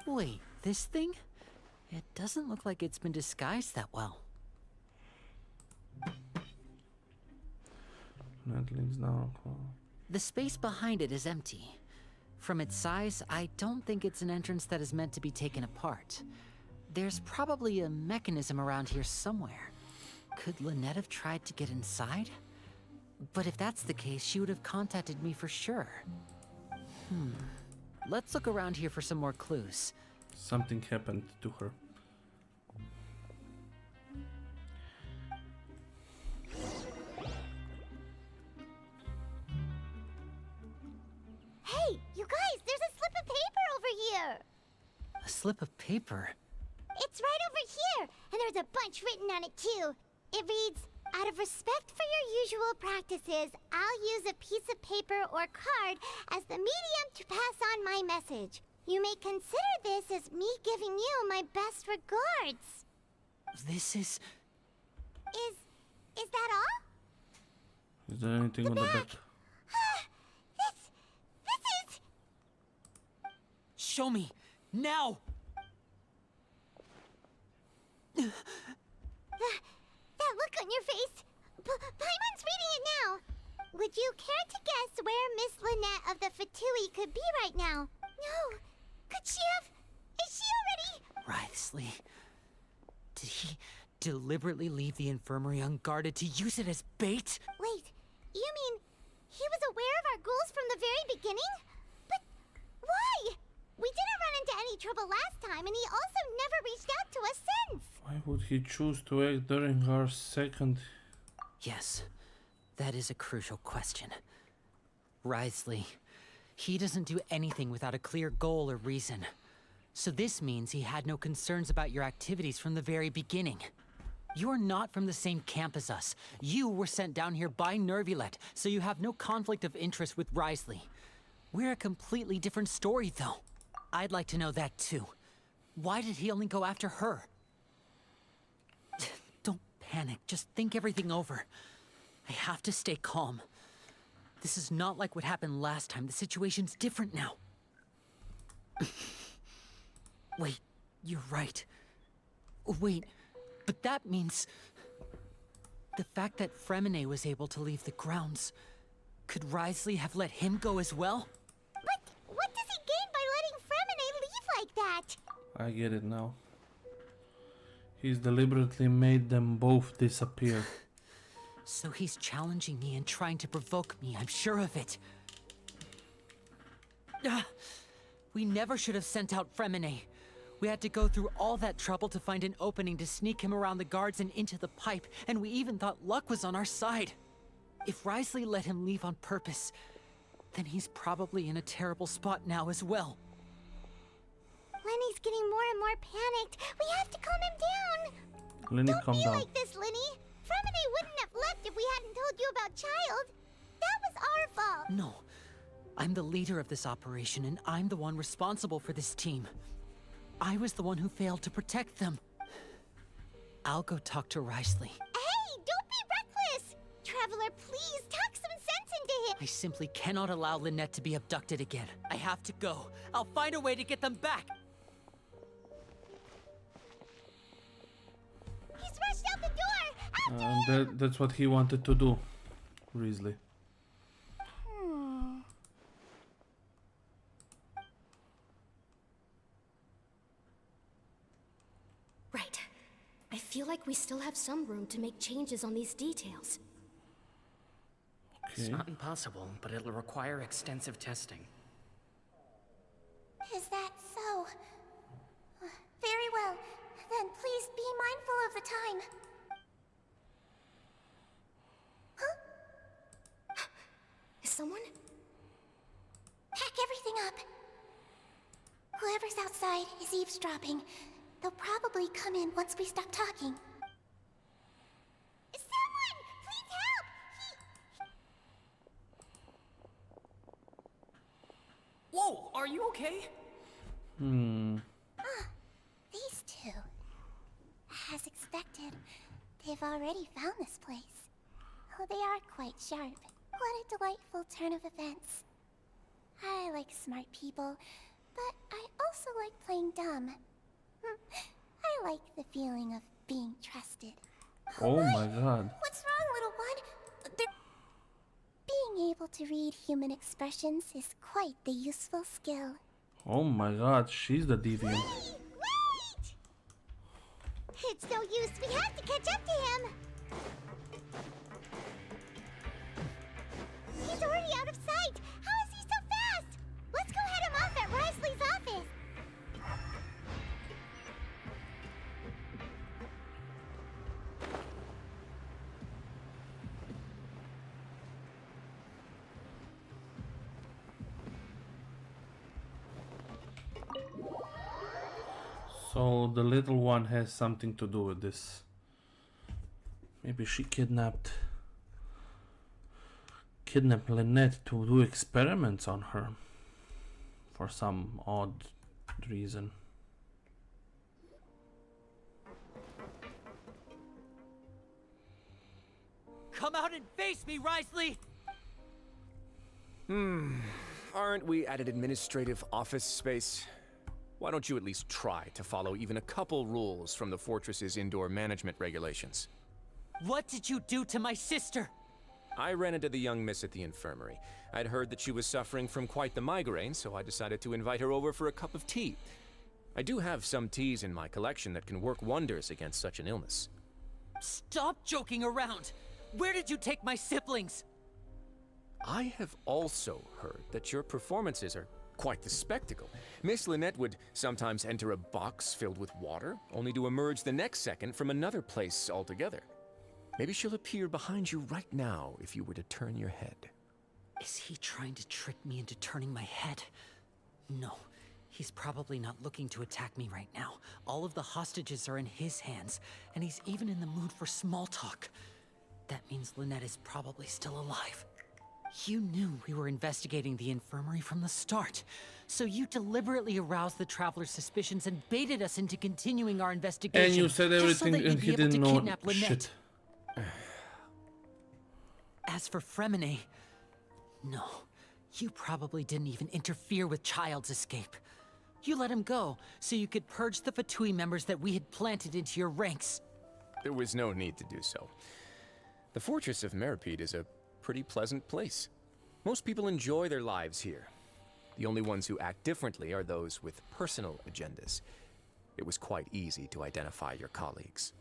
Wait, this thing? It doesn't look like it's been disguised that well. The space behind it is empty. From its size, I don't think it's an entrance that is meant to be taken apart. There's probably a mechanism around here somewhere. Could Lynette have tried to get inside? But if that's the case, she would have contacted me for sure. Let's look around here for some more clues. Something happened to her. guys, there's a slip of paper over here. A slip of paper? It's right over here, and there's a bunch written on it too. It reads, out of respect for your usual practices, I'll use a piece of paper or card as the medium to pass on my message. You may consider this as me giving you my best regards. This is... Is that all? Is there anything on the back? This is... Show me! Now! That look on your face. Paimon's reading it now. Would you care to guess where Miss Lynette of the Fatui could be right now? No. Could she have... Is she already... Wriothesley. Did he deliberately leave the infirmary unguarded to use it as bait? Wait, you mean he was aware of our goals from the very beginning? But why? We didn't run into any trouble last time, and he also never reached out to us since. Why would he choose to act during our second? Yes, that is a crucial question. Wriothesley, he doesn't do anything without a clear goal or reason. So this means he had no concerns about your activities from the very beginning. You're not from the same camp as us. You were sent down here by Nervulet, so you have no conflict of interest with Wriothesley. We're a completely different story, though. I'd like to know that, too. Why did he only go after her? Don't panic. Just think everything over. I have to stay calm. This is not like what happened last time. The situation's different now. Wait, you're right. Wait, but that means... the fact that Fremine was able to leave the grounds... Could Wriothesley have let him go as well? But what does he gain by letting Fremine leave like that? I get it now. He's deliberately made them both disappear. So he's challenging me and trying to provoke me, I'm sure of it. We never should have sent out Fremine. We had to go through all that trouble to find an opening to sneak him around the guards and into the pipe, and we even thought luck was on our side. If Wriothesley let him leave on purpose, then he's probably in a terrible spot now as well. Lenny's getting more and more panicked. We have to calm him down. Lenny, Don't calm be down. like this, Lenny. Fremine wouldn't have left if we hadn't told you about Child. That was our fault. No. I'm the leader of this operation, and I'm the one responsible for this team. I was the one who failed to protect them. I'll go talk to Wriothesley. Hey, don't be reckless! Traveler, please, talk some sense into him! I simply cannot allow Lynette to be abducted again. I have to go. I'll find a way to get them back! He's rushed out the door! After him! That's what he wanted to do, Wriothesley. Right. I feel like we still have some room to make changes on these details. It's Okay. not impossible, but it'll require extensive testing. Is that so? Very well. Then please be mindful of the time. Huh? Is someone? Pack everything up. Whoever's outside is eavesdropping. They'll probably come in once we stop talking. Someone! Please help! Whoa, are you okay? These two. As expected, they've already found this place. Oh, they are quite sharp. What a delightful turn of events. I like smart people, but I also like playing dumb. I like the feeling of being trusted. Oh my god. What's wrong, little one? Being able to read human expressions is quite the useful skill. Oh my god, she's the deviant. Wait! It's no use, we have to catch up to him! He's already out of sight! How is he so fast? Let's go head him off at Wriothesley's office! So the little one has something to do with this. Maybe she kidnapped Lynette to do experiments on her for some odd reason. Come out and face me, Risley! Aren't we at an administrative office space? Why don't you at least try to follow even a couple rules from the fortress's indoor management regulations? What did you do to my sister? I ran into the young miss at the infirmary. I'd heard that she was suffering from quite the migraine, so I decided to invite her over for a cup of tea. I do have some teas in my collection that can work wonders against such an illness. Stop joking around! Where did you take my siblings? I have also heard that your performances are quite the spectacle. Miss Lynette would sometimes enter a box filled with water, only to emerge the next second from another place altogether. Maybe she'll appear behind you right now if you were to turn your head. Is he trying to trick me into turning my head? No, he's probably not looking to attack me right now. All of the hostages are in his hands, and he's even in the mood for small talk. That means Lynette is probably still alive. You knew we were investigating the infirmary from the start, so you deliberately aroused the Traveler's suspicions and baited us into continuing our investigation. And you said everything and he didn't know shit. As for Fremine, no, you probably didn't even interfere with Child's escape. You let him go so you could purge the Fatui members that we had planted into your ranks. There was no need to do so. The Fortress of Meripede is a pretty pleasant place. Most people enjoy their lives here. The only ones who act differently are those with personal agendas. It was quite easy to identify your colleagues.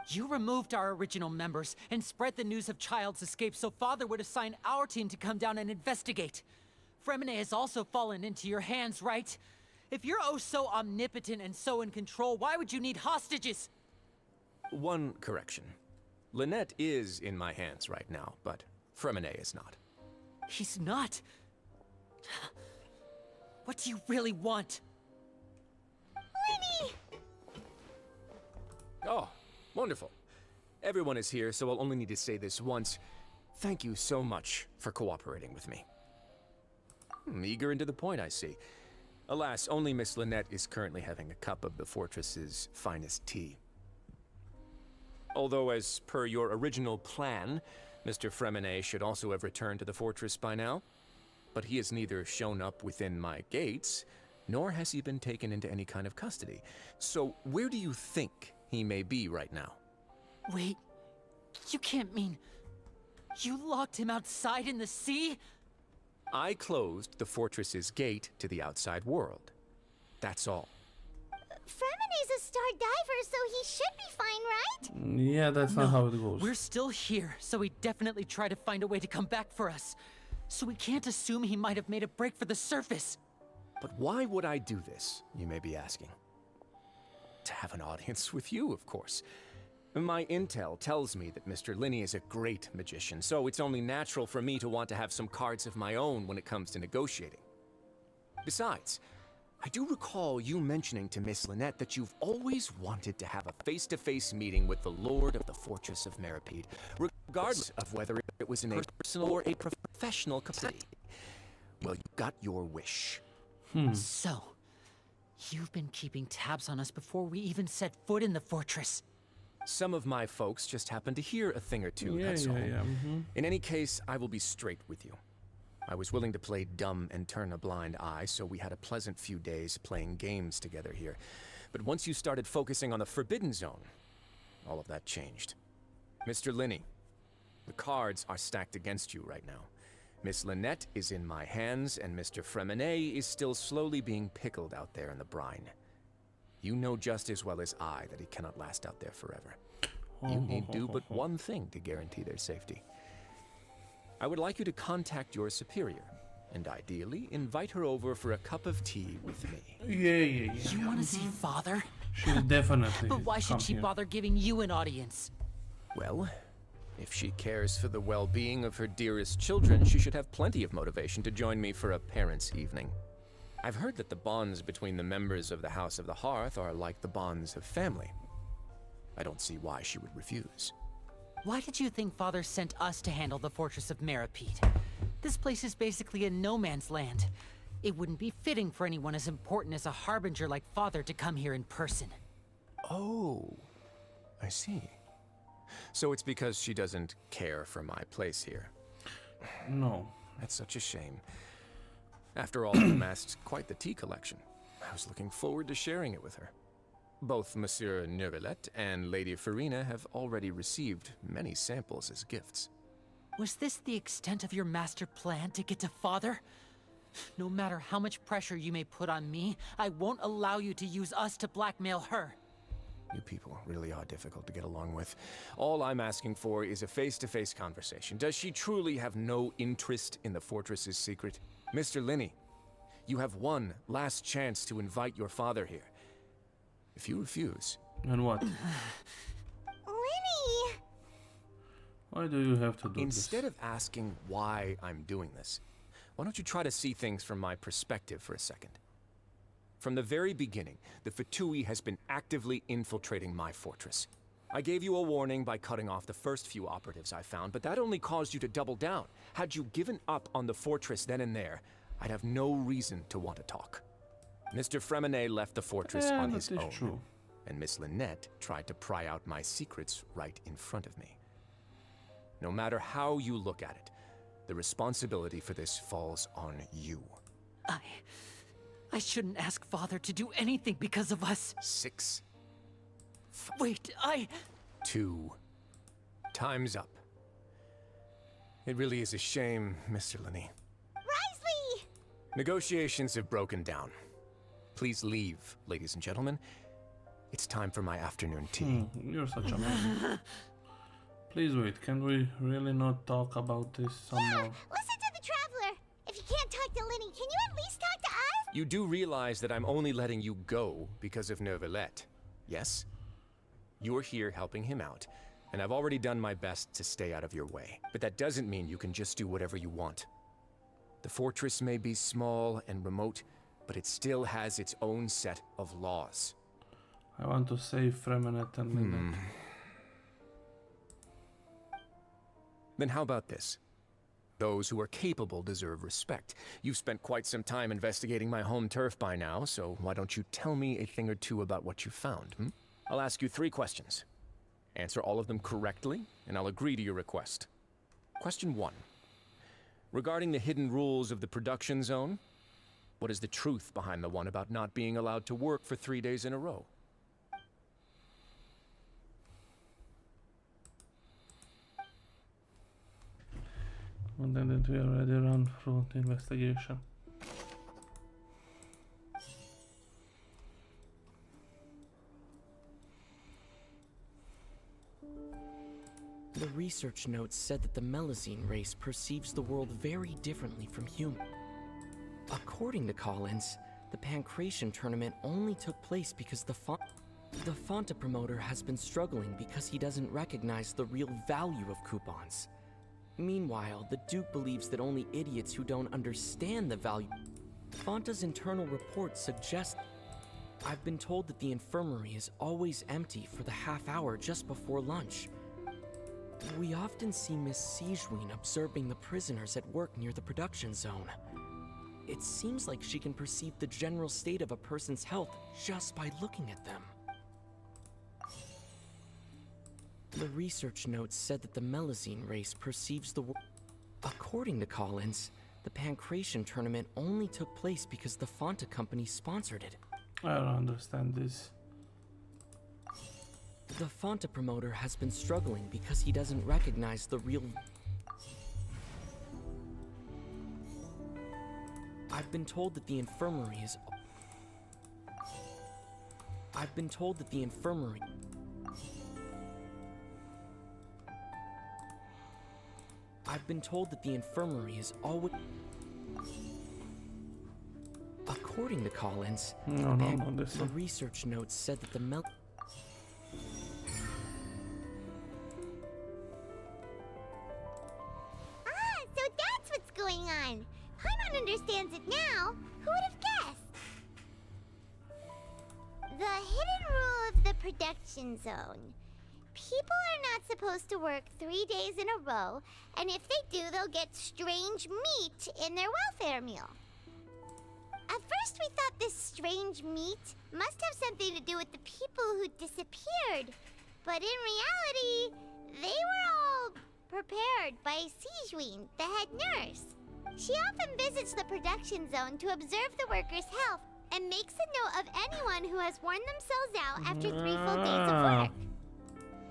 You removed our original members and spread the news of Child's escape so Father would assign our team to come down and investigate. Fremine has also fallen into your hands, right? If you're oh so omnipotent and so in control, why would you need hostages? One correction. Lynette is in my hands right now, but Fremine is not. He's not? What do you really want? Lenny! Oh, wonderful. Everyone is here, so I'll only need to say this once. Thank you so much for cooperating with me. Eager and to the point, I see. Alas, only Miss Lynette is currently having a cup of the fortress's finest tea. Although, as per your original plan, Mr. Fremine should also have returned to the fortress by now. But he has neither shown up within my gates, nor has he been taken into any kind of custody. So, where do you think he may be right now? Wait, you can't mean... You locked him outside in the sea? I closed the fortress's gate to the outside world. That's all. Fremine's a star diver, so he should be fine, right? Yeah, that's not how it goes. We're still here, so he definitely tried to find a way to come back for us. So we can't assume he might have made a break for the surface. But why would I do this, you may be asking? To have an audience with you, of course. My intel tells me that Mr. Linney is a great magician, so it's only natural for me to want to have some cards of my own when it comes to negotiating. Besides, I do recall you mentioning to Miss Lynette that you've always wanted to have a face-to-face meeting with the Lord of the Fortress of Meripede, regardless of whether it was in a personal or a professional capacity. Well, you got your wish. So, you've been keeping tabs on us before we even set foot in the fortress. Some of my folks just happened to hear a thing or two, that's all. In any case, I will be straight with you. I was willing to play dumb and turn a blind eye, so we had a pleasant few days playing games together here. But once you started focusing on the Forbidden Zone, all of that changed. Mr. Linney, the cards are stacked against you right now. Miss Lynette is in my hands, and Mr. Fremine is still slowly being pickled out there in the brine. You know just as well as I that he cannot last out there forever. You need do but one thing to guarantee their safety. I would like you to contact your superior, and ideally invite her over for a cup of tea with me. Yeah. You want to see Father? She'll definitely. But why should she bother giving you an audience? Well, if she cares for the well-being of her dearest children, she should have plenty of motivation to join me for a parents' evening. I've heard that the bonds between the members of the House of the Hearth are like the bonds of family. I don't see why she would refuse. Why did you think Father sent us to handle the Fortress of Meripede? This place is basically a no man's land. It wouldn't be fitting for anyone as important as a Harbinger like Father to come here in person. Oh, I see. So it's because she doesn't care for my place here. No. That's such a shame. After all, you amassed quite the tea collection. I was looking forward to sharing it with her. Both Monsieur Neuvillette and Lady Farina have already received many samples as gifts. Was this the extent of your master plan to get to Father? No matter how much pressure you may put on me, I won't allow you to use us to blackmail her. You people really are difficult to get along with. All I'm asking for is a face-to-face conversation. Does she truly have no interest in the fortress's secret? Mr. Linney, you have one last chance to invite your father here. If you refuse... And what? Linney! Why do you have to do Instead this? of asking why I'm doing this, why don't you try to see things from my perspective for a second? From the very beginning, the Fatui has been actively infiltrating my fortress. I gave you a warning by cutting off the first few operatives I found, but that only caused you to double down. Had you given up on the fortress then and there, I'd have no reason to want to talk. Mr. Fremenet left the fortress on his own, true. and Miss Lynette tried to pry out my secrets right in front of me. No matter how you look at it, the responsibility for this falls on you. I shouldn't ask Father to do anything because of us. 6. Wait, 2. Time's up. It really is a shame, Mr. Linney. Risley! Negotiations have broken down. Please leave, ladies and gentlemen. It's time for my afternoon tea. You're such a man. Please wait, can we really not talk about this some more? Listen to the Traveler! If you can't talk to Linney, can you at least talk to us? You do realize that I'm only letting you go because of Neuvillette, yes? You're here helping him out, and I've already done my best to stay out of your way. But that doesn't mean you can just do whatever you want. The fortress may be small and remote, but it still has its own set of laws. I want to save Fremenet and Lynette. Then how about this? Those who are capable deserve respect. You've spent quite some time investigating my home turf by now, so why don't you tell me a thing or two about what you found, I'll ask you 3 questions. Answer all of them correctly, and I'll agree to your request. Question 1. Regarding the hidden rules of the production zone, what is the truth behind the one about not being allowed to work for 3 days in a row? And then that we already run through the investigation. The research notes said that the Melazine race perceives the world very differently from human. According to Collins, the Pancration tournament only took place because the Fonta promoter has been struggling because he doesn't recognize the real value of coupons. Meanwhile, the Duke believes that only idiots who don't understand the value... Fonta's internal report suggests... I've been told that the infirmary is always empty for the half hour just before lunch. We often see Miss Sigewin observing the prisoners at work near the production zone. It seems like she can perceive the general state of a person's health just by looking at them. The research notes said that the Melazine race perceives the world... According to Collins, the Pancration tournament only took place because the Fonta company sponsored it. I don't understand this. The Fonta promoter has been struggling because he doesn't recognize the real... I've been told that the infirmary is... I've been told that the infirmary... I've been told that the infirmary is always... According to Collins, the research notes said that the So that's what's going on. Paimon understands it now. Who would have guessed? The hidden rule of the production zone. People are not supposed to work 3 days in a row, and if they do, they'll get strange meat in their welfare meal. At first, we thought this strange meat must have something to do with the people who disappeared. But in reality, they were all prepared by Sijween, the head nurse. She often visits the production zone to observe the workers' health and makes a note of anyone who has worn themselves out after 3 full days of work.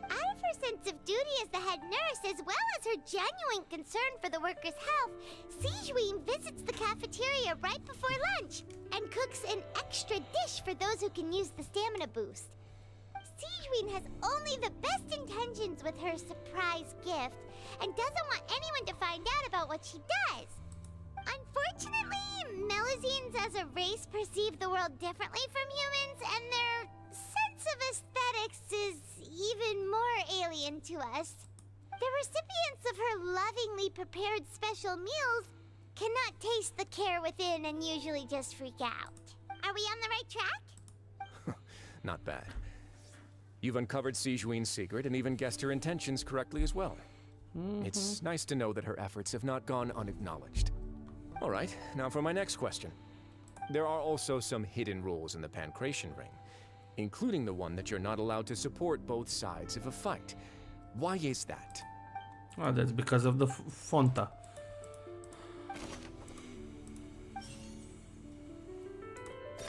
Out of her sense of duty as the head nurse, as well as her genuine concern for the workers' health, Sijween visits the cafeteria right before lunch and cooks an extra dish for those who can use the stamina boost. Sijween has only the best intentions with her surprise gift and doesn't want anyone to find out about what she does. Unfortunately, Melusines as a race perceive the world differently from humans, and their sense of aesthetics is even more alien to us. The recipients of her lovingly prepared special meals cannot taste the care within and usually just freak out. Are we on the right track? Not bad. You've uncovered Sijween's secret and even guessed her intentions correctly as well. It's nice to know that her efforts have not gone unacknowledged. All right, now for my next question. There are also some hidden rules in the Pancration Ring, including the one that you're not allowed to support both sides of a fight. Why is that? Oh, that's because of the Fonta.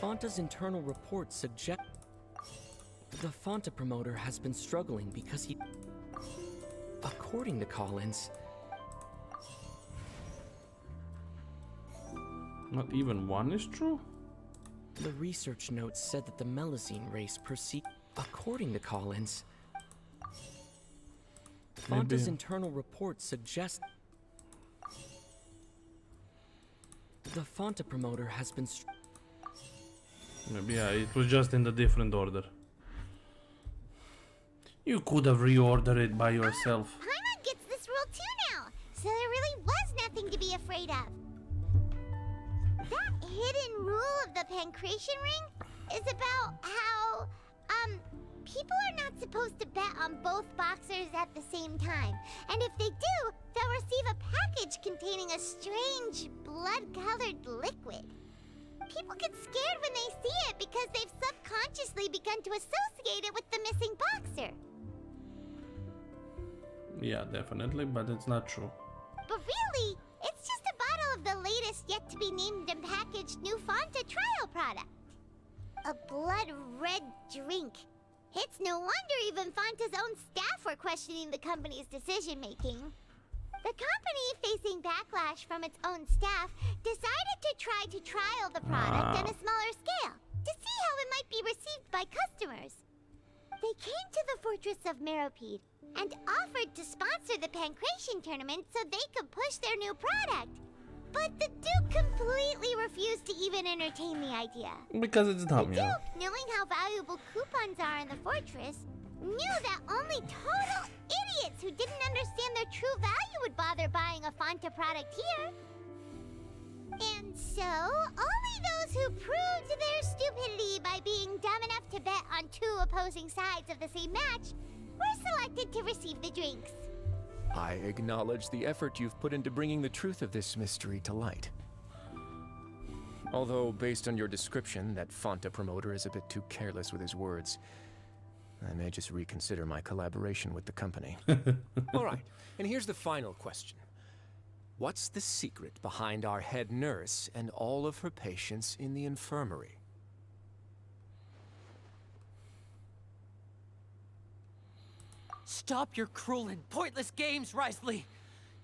Fonta's internal report suggests the Fonta promoter has been struggling because he... According to Collins... Not even one is true? The research notes said that the Melusine race perceived... According to Collins... Fonta's internal report suggests... The Fonta promoter has been... Maybe, yeah, it was just in the different order. You could have reordered it by yourself. Paimon gets this rule too now, so there really was nothing to be afraid of. That hidden rule of the Pancration Ring is about how, people are not supposed to bet on both boxers at the same time. And if they do, they'll receive a package containing a strange, blood-colored liquid. People get scared when they see it because they've subconsciously begun to associate it with the missing boxer. Yeah, definitely, but it's not true. But really, it's just a bottle of the latest yet-to-be-named and packaged new Fonta trial product. A blood-red drink. It's no wonder even Fonta's own staff were questioning the company's decision-making. The company, facing backlash from its own staff, decided to try to trial the product on a smaller scale to see how it might be received by customers. They came to the Fortress of Meropide and offered to sponsor the Pancration tournament so they could push their new product. But the Duke completely refused to even entertain the idea. Because it's dumb, The yeah. Duke, knowing how valuable coupons are in the fortress, knew that only total idiots who didn't understand their true value would bother buying a Fonta product here. And so, only those who proved their stupidity by being dumb enough to bet on 2 opposing sides of the same match were selected to receive the drinks. I acknowledge the effort you've put into bringing the truth of this mystery to light. Although, based on your description, that Fonta promoter is a bit too careless with his words, I may just reconsider my collaboration with the company. All right, and here's the final question. What's the secret behind our head nurse and all of her patients in the infirmary? Stop your cruel and pointless games, Risley!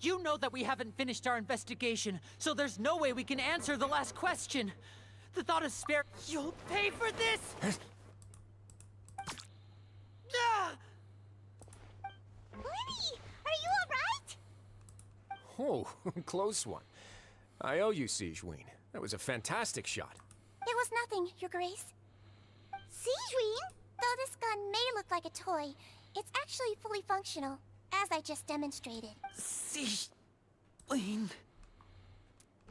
You know that we haven't finished our investigation, so there's no way we can answer the last question. The thought of spare... You'll pay for this! Lenny, are you alright? Oh, close one. I owe you, Sijween. That was a fantastic shot. It was nothing, Your Grace. Sijween? Though this gun may look like a toy, it's actually fully functional, as I just demonstrated. Sijween...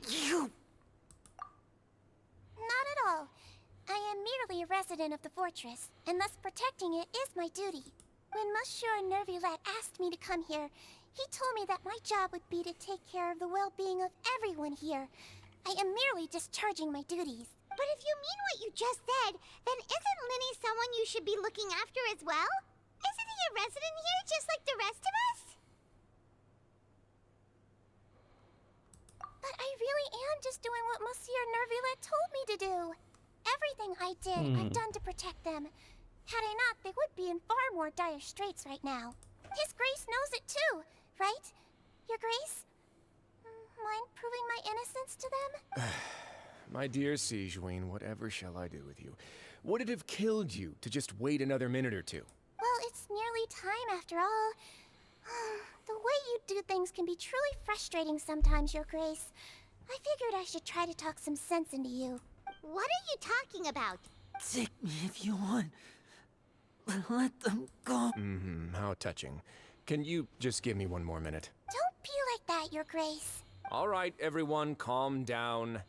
You... Not at all. I am merely a resident of the fortress, and thus protecting it is my duty. When Monsieur Nervulette asked me to come here, he told me that my job would be to take care of the well-being of everyone here. I am merely discharging my duties. But if you mean what you just said, then isn't Linny someone you should be looking after as well? Isn't he a resident here just like the rest of us? But I really am just doing what Monsieur Nervulette told me to do. Everything I did, I've done to protect them. Had I not, they would be in far more dire straits right now. His Grace knows it too, right? Your Grace? Mind proving my innocence to them? My dear Sigewinne, whatever shall I do with you? Would it have killed you to just wait another minute or two? Well, it's nearly time after all. The way you do things can be truly frustrating sometimes, Your Grace. I figured I should try to talk some sense into you. What are you talking about? Take me if you want. Let them go. How touching. Can you just give me one more minute? Don't be like that, Your Grace. All right, everyone, calm down.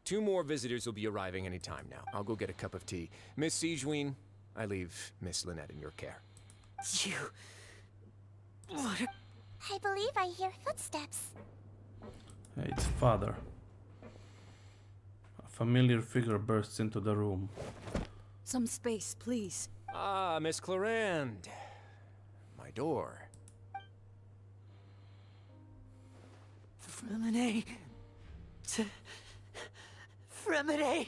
2 more visitors will be arriving any time now. I'll go get a cup of tea. Miss Sigewinne, I leave Miss Lynette in your care. You... What a... I believe I hear footsteps. Hey, it's father. A familiar figure bursts into the room. Some space, please. Ah, Miss Clarande. My door. Fremine... Fremine!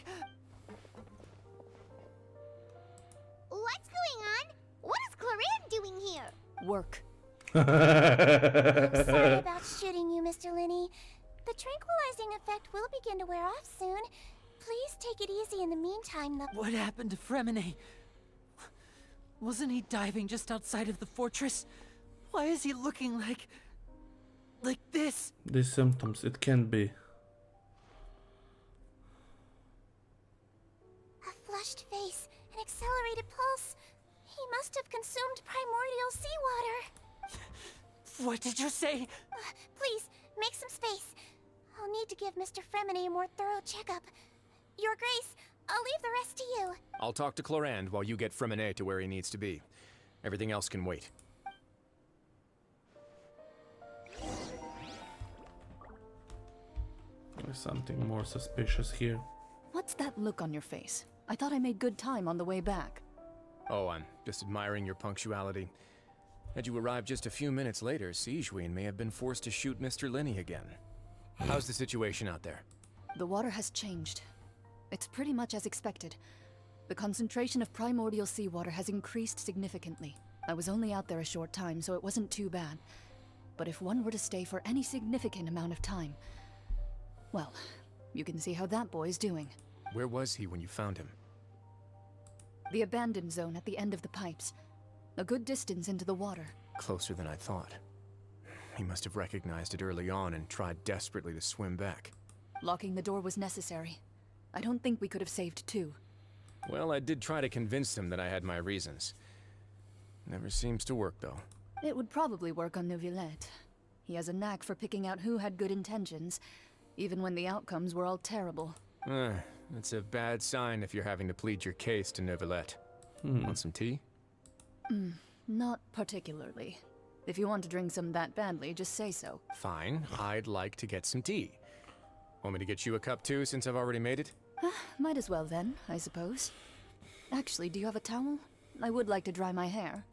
What's going on? What is Clarande doing here? Work. I'm sorry about shooting you, Mr. Linny. The tranquilizing effect will begin to wear off soon. Please take it easy in the meantime, though. What happened to Fremine? Wasn't he diving just outside of the fortress? Why is he looking like this? These symptoms, it can be. A flushed face, an accelerated pulse. He must have consumed primordial seawater. What did you say? Please, make some space. I'll need to give Mr. Fremine a more thorough checkup. Your Grace, I'll leave the rest to you. I'll talk to Clarande while you get Fremine to where he needs to be. Everything else can wait. There's something more suspicious here. What's that look on your face? I thought I made good time on the way back. Oh, I'm just admiring your punctuality. Had you arrived just a few minutes later, Sigewinne may have been forced to shoot Mr. Linny again. How's the situation out there? The water has changed. It's pretty much as expected. The concentration of primordial seawater has increased significantly. I was only out there a short time, so it wasn't too bad. But if one were to stay for any significant amount of time... Well, you can see how that boy's doing. Where was he when you found him? The abandoned zone at the end of the pipes. A good distance into the water. Closer than I thought. He must have recognized it early on and tried desperately to swim back. Locking the door was necessary. I don't think we could have saved 2. Well, I did try to convince him that I had my reasons. Never seems to work, though. It would probably work on Neuvillette. He has a knack for picking out who had good intentions, even when the outcomes were all terrible. It's a bad sign if you're having to plead your case to Neuvillette. Want some tea? Not particularly. If you want to drink some that badly, just say so. Fine, I'd like to get some tea. Want me to get you a cup too, since I've already made it? Might as well then, I suppose. Actually, do you have a towel? I would like to dry my hair.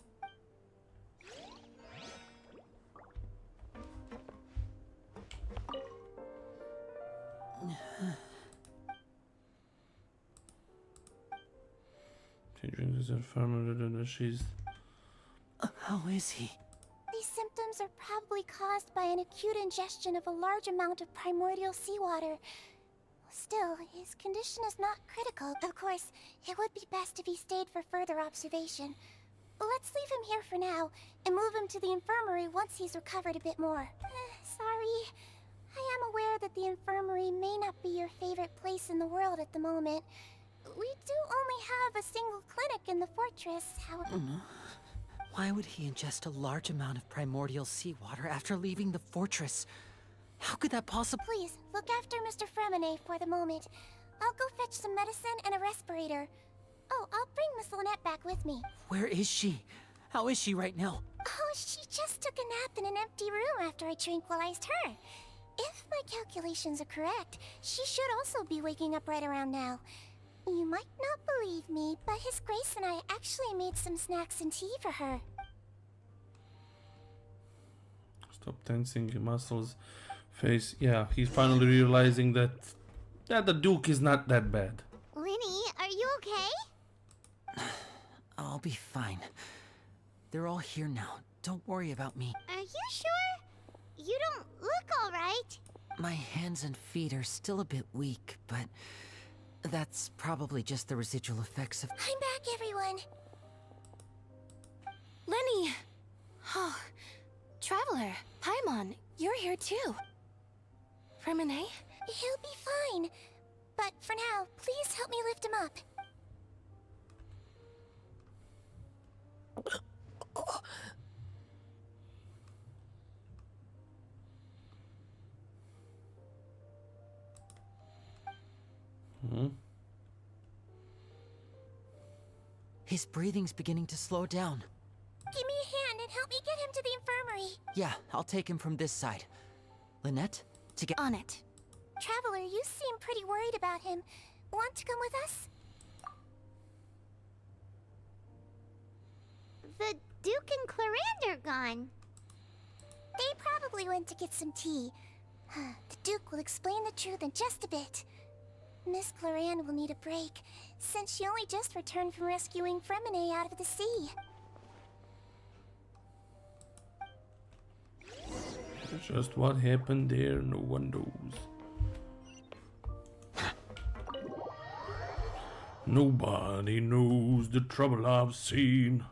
She drinks her farmer, she's... How is he? These symptoms are probably caused by an acute ingestion of a large amount of primordial seawater. Still, his condition is not critical. Of course, it would be best if he stayed for further observation. Let's leave him here for now, and move him to the infirmary once he's recovered a bit more. Sorry. I am aware that the infirmary may not be your favorite place in the world at the moment. We do only have a single clinic in the fortress, however... Why would he ingest a large amount of primordial seawater after leaving the fortress? How could that possibly... Please, look after Mr. Fremine for the moment. I'll go fetch some medicine and a respirator. Oh, I'll bring Miss Lynette back with me. Where is she? How is she right now? Oh, she just took a nap in an empty room after I tranquilized her. If my calculations are correct, she should also be waking up right around now. You might not believe me, but His Grace and I actually made some snacks and tea for her. Stop tensing your muscles. Face. Yeah, he's finally realizing that the Duke is not that bad. Linny, are you okay? I'll be fine. They're all here now. Don't worry about me. Are you sure? You don't look alright. My hands and feet are still a bit weak, but that's probably just the residual effects of... I'm back, everyone. Lenny! Oh, Traveler, Paimon, you're here too. Fremine? He'll be fine. But for now, please help me lift him up. His breathing's beginning to slow down. Give me a hand and help me get him to the infirmary. Yeah, I'll take him from this side. Lynette, to get on it. Traveler, you seem pretty worried about him. Want to come with us? The Duke and Clarande are gone. They probably went to get some tea. The Duke will explain the truth in just a bit. Miss Clarande will need a break, since she only just returned from rescuing Fremine out of the sea. Just what happened there, no one knows. Nobody knows the trouble I've seen.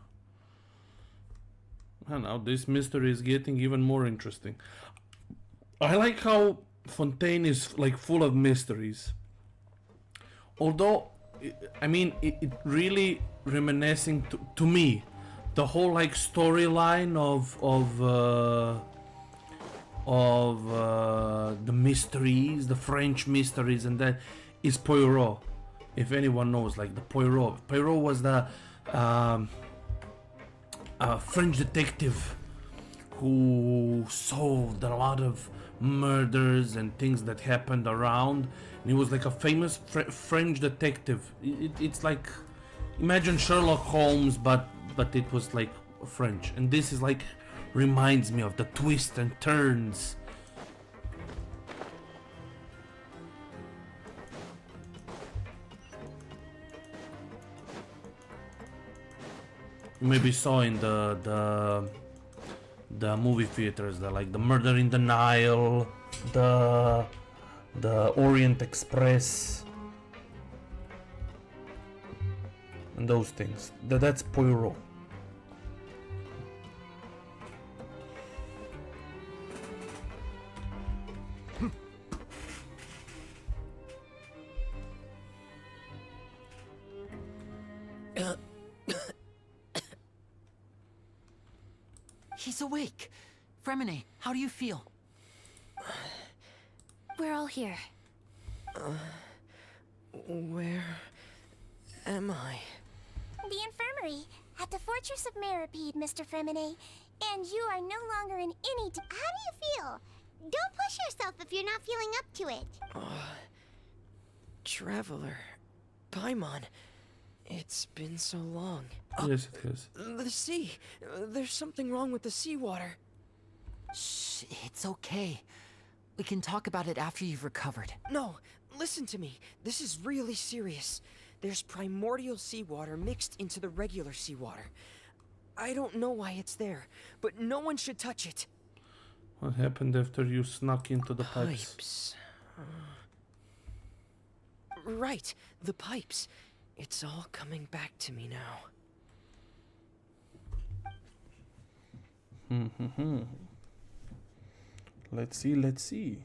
And now this mystery is getting even more interesting. I like how Fontaine is like full of mysteries. Although, I mean, it really reminiscing to me, the whole like storyline of the mysteries, the French mysteries, and that is Poirot. If anyone knows, like the Poirot. Poirot was the French detective who solved a lot of murders and things that happened around. And he was like a famous French detective. It's like, imagine Sherlock Holmes, but it was like French. And this is like, reminds me of the twists and turns. You maybe saw in the movie theaters, like the Murder in the Nile, the Orient Express, and those things. That's Poirot. He's awake. Fremine, how do you feel? We're all here. Where am I? The infirmary at the Fortress of Meripede, Mr. Fremine. And you are no longer in any... How do you feel? Don't push yourself if you're not feeling up to it. Traveler, Paimon, it's been so long. Yes, it is. The sea. There's something wrong with the seawater. Shh, it's okay. We can talk about it after you've recovered. No, listen to me. This is really serious. There's primordial seawater mixed into the regular seawater. I don't know why it's there, but no one should touch it. What happened after you snuck into the pipes? Right, the pipes. It's all coming back to me now. Let's see.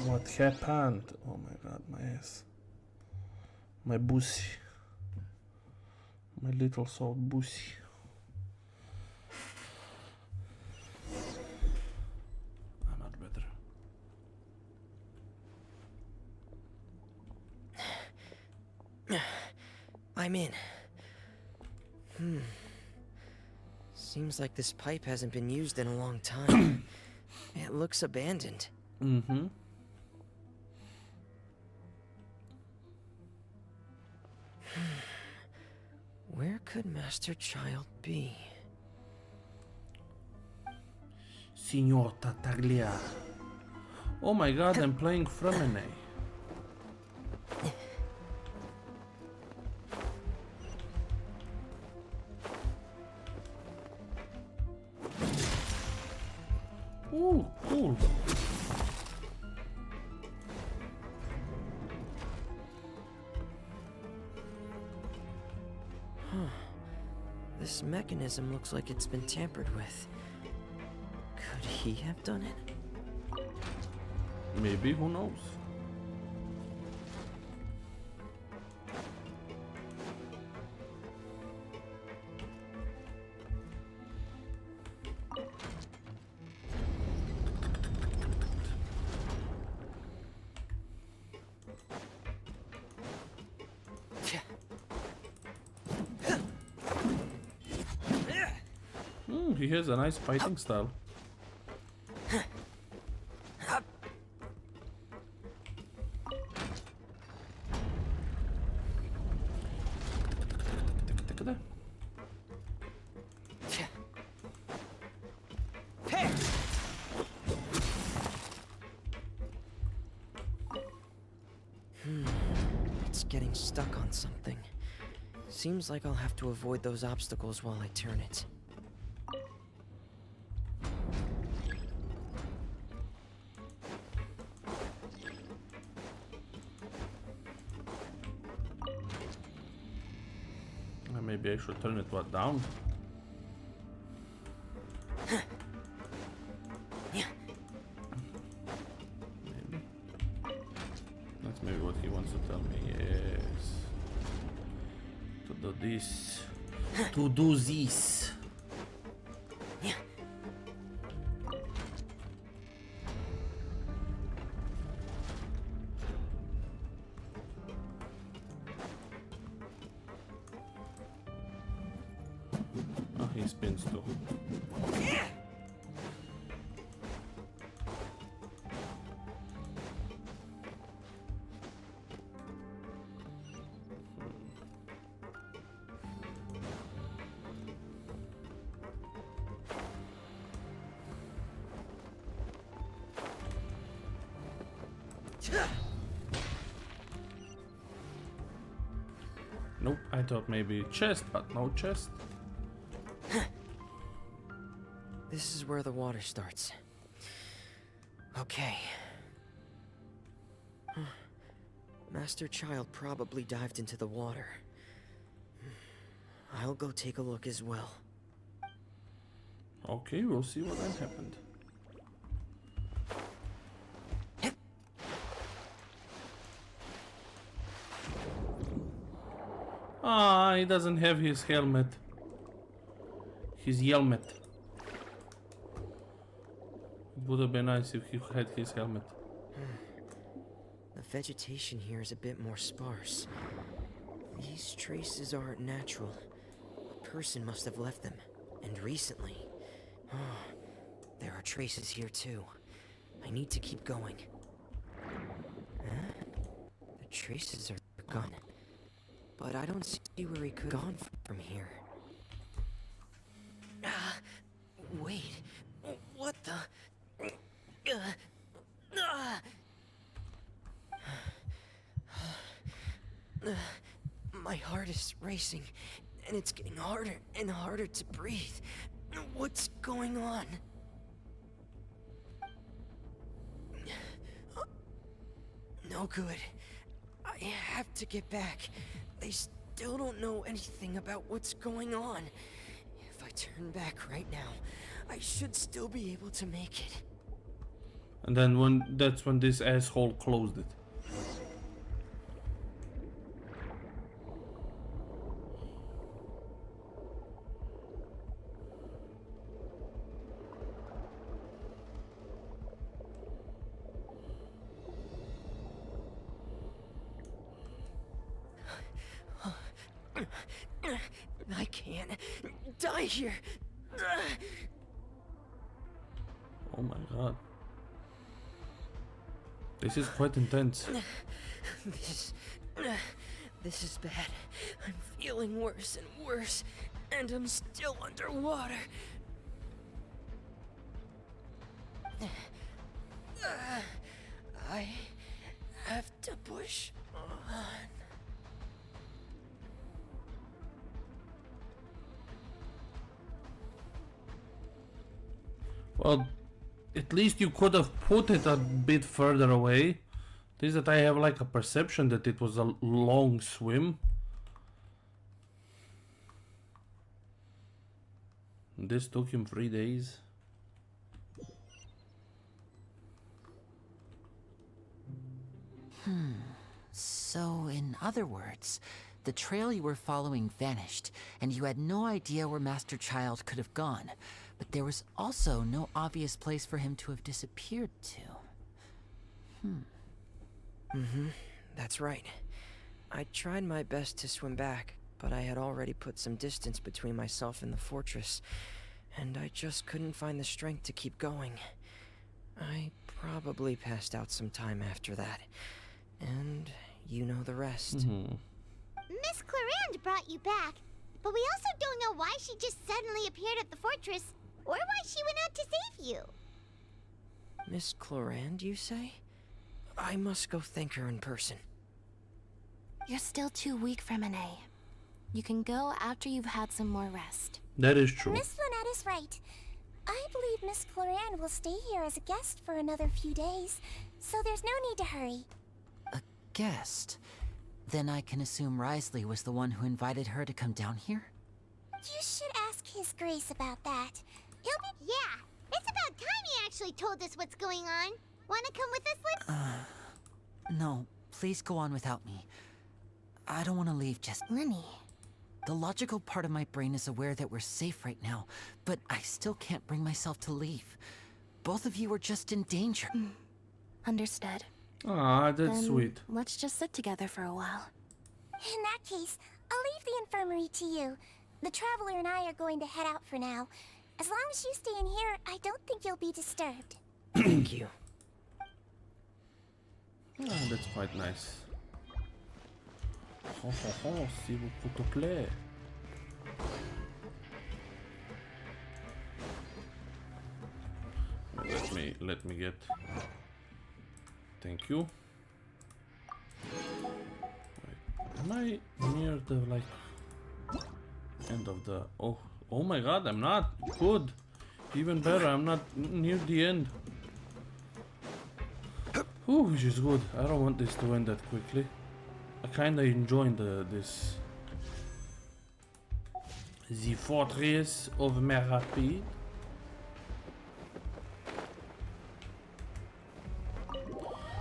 What happened? Oh my god, my ass. My bussy. My little soft bussy. I'm not better. I'm in. Seems like this pipe hasn't been used in a long time. It looks abandoned. Mm-hmm. Where could Master Child be? Signor Tartaglia. Oh my god, I'm playing Fremene. Ooh, cool. This mechanism looks like it's been tampered with. Could he have done it? Maybe, who knows? He has a nice fighting style. It's getting stuck on something. Seems like I'll have to avoid those obstacles while I turn it. Maybe I should turn it down. Maybe. That's maybe what he wants to tell me. Yes. To do this. To do this. He spins too. Nope, I thought maybe chest, but no chest. This is where the water starts. Okay. Master Child probably dived into the water. I'll go take a look as well. Okay, we'll see what then happened. Ah, he doesn't have his helmet. His helmet. It would have been nice if he had his helmet. The vegetation here is a bit more sparse. These traces aren't natural. A person must have left them, and recently. There are traces here too. I need to keep going. The traces are gone. But I don't see where he could have gone from here. Wait. What the? My heart is racing, and it's getting harder and harder to breathe. What's going on? No good. I have to get back. They still don't know anything about what's going on. If I turn back right now, I should still be able to make it. And then that's when this asshole closed it. die here. Oh my god. This is quite intense. This is bad. I'm feeling worse and worse, and I'm still underwater. I have to push on. Well, at least you could have put it a bit further away. It is that I have like a perception that it was a long swim. This took him 3 days. So, in other words, the trail you were following vanished, and you had no idea where Master Child could have gone. But there was also no obvious place for him to have disappeared to. That's right. I tried my best to swim back, but I had already put some distance between myself and the fortress, and I just couldn't find the strength to keep going. I probably passed out some time after that, and you know the rest. Miss Clarande brought you back, but we also don't know why she just suddenly appeared at the fortress, or why she went out to save you. Miss Clarande, you say? I must go thank her in person. You're still too weak for Monet. You can go after you've had some more rest. That is true. Miss Lynette is right. I believe Miss Clarande will stay here as a guest for another few days, so there's no need to hurry. A guest? Then I can assume Risley was the one who invited her to come down here? You should ask His Grace about that. He'll be... Yeah, it's about time he actually told us what's going on. Wanna come with us, Lynn? No, please go on without me. I don't want to leave just... Lenny. The logical part of my brain is aware that we're safe right now, but I still can't bring myself to leave. Both of you are just in danger. Understood. Ah, that's Then sweet. let's just sit together for a while. In that case, I'll leave the infirmary to you. The Traveler and I are going to head out for now. As long as you stay in here, I don't think you'll be disturbed. Thank you. Ah, that's quite nice. S'il vous plaît. Let me get. Thank you. Wait, am I near the like end of the? Oh my God! I'm not good. Even better, I'm not near the end. Ooh, which is good. I don't want this to end that quickly. I kinda enjoyed this. The Fortress of Merapid.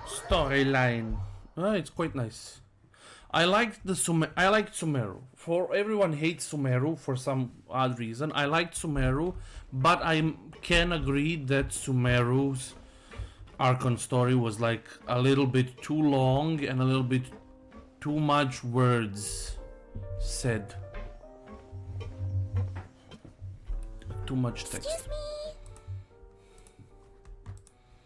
Storyline. It's quite nice. I liked Sumeru. For everyone hates Sumeru for some odd reason. I liked Sumeru, but I can agree that Sumeru's Archon story was like a little bit too long and a little bit too much words said. Too much text. Excuse me.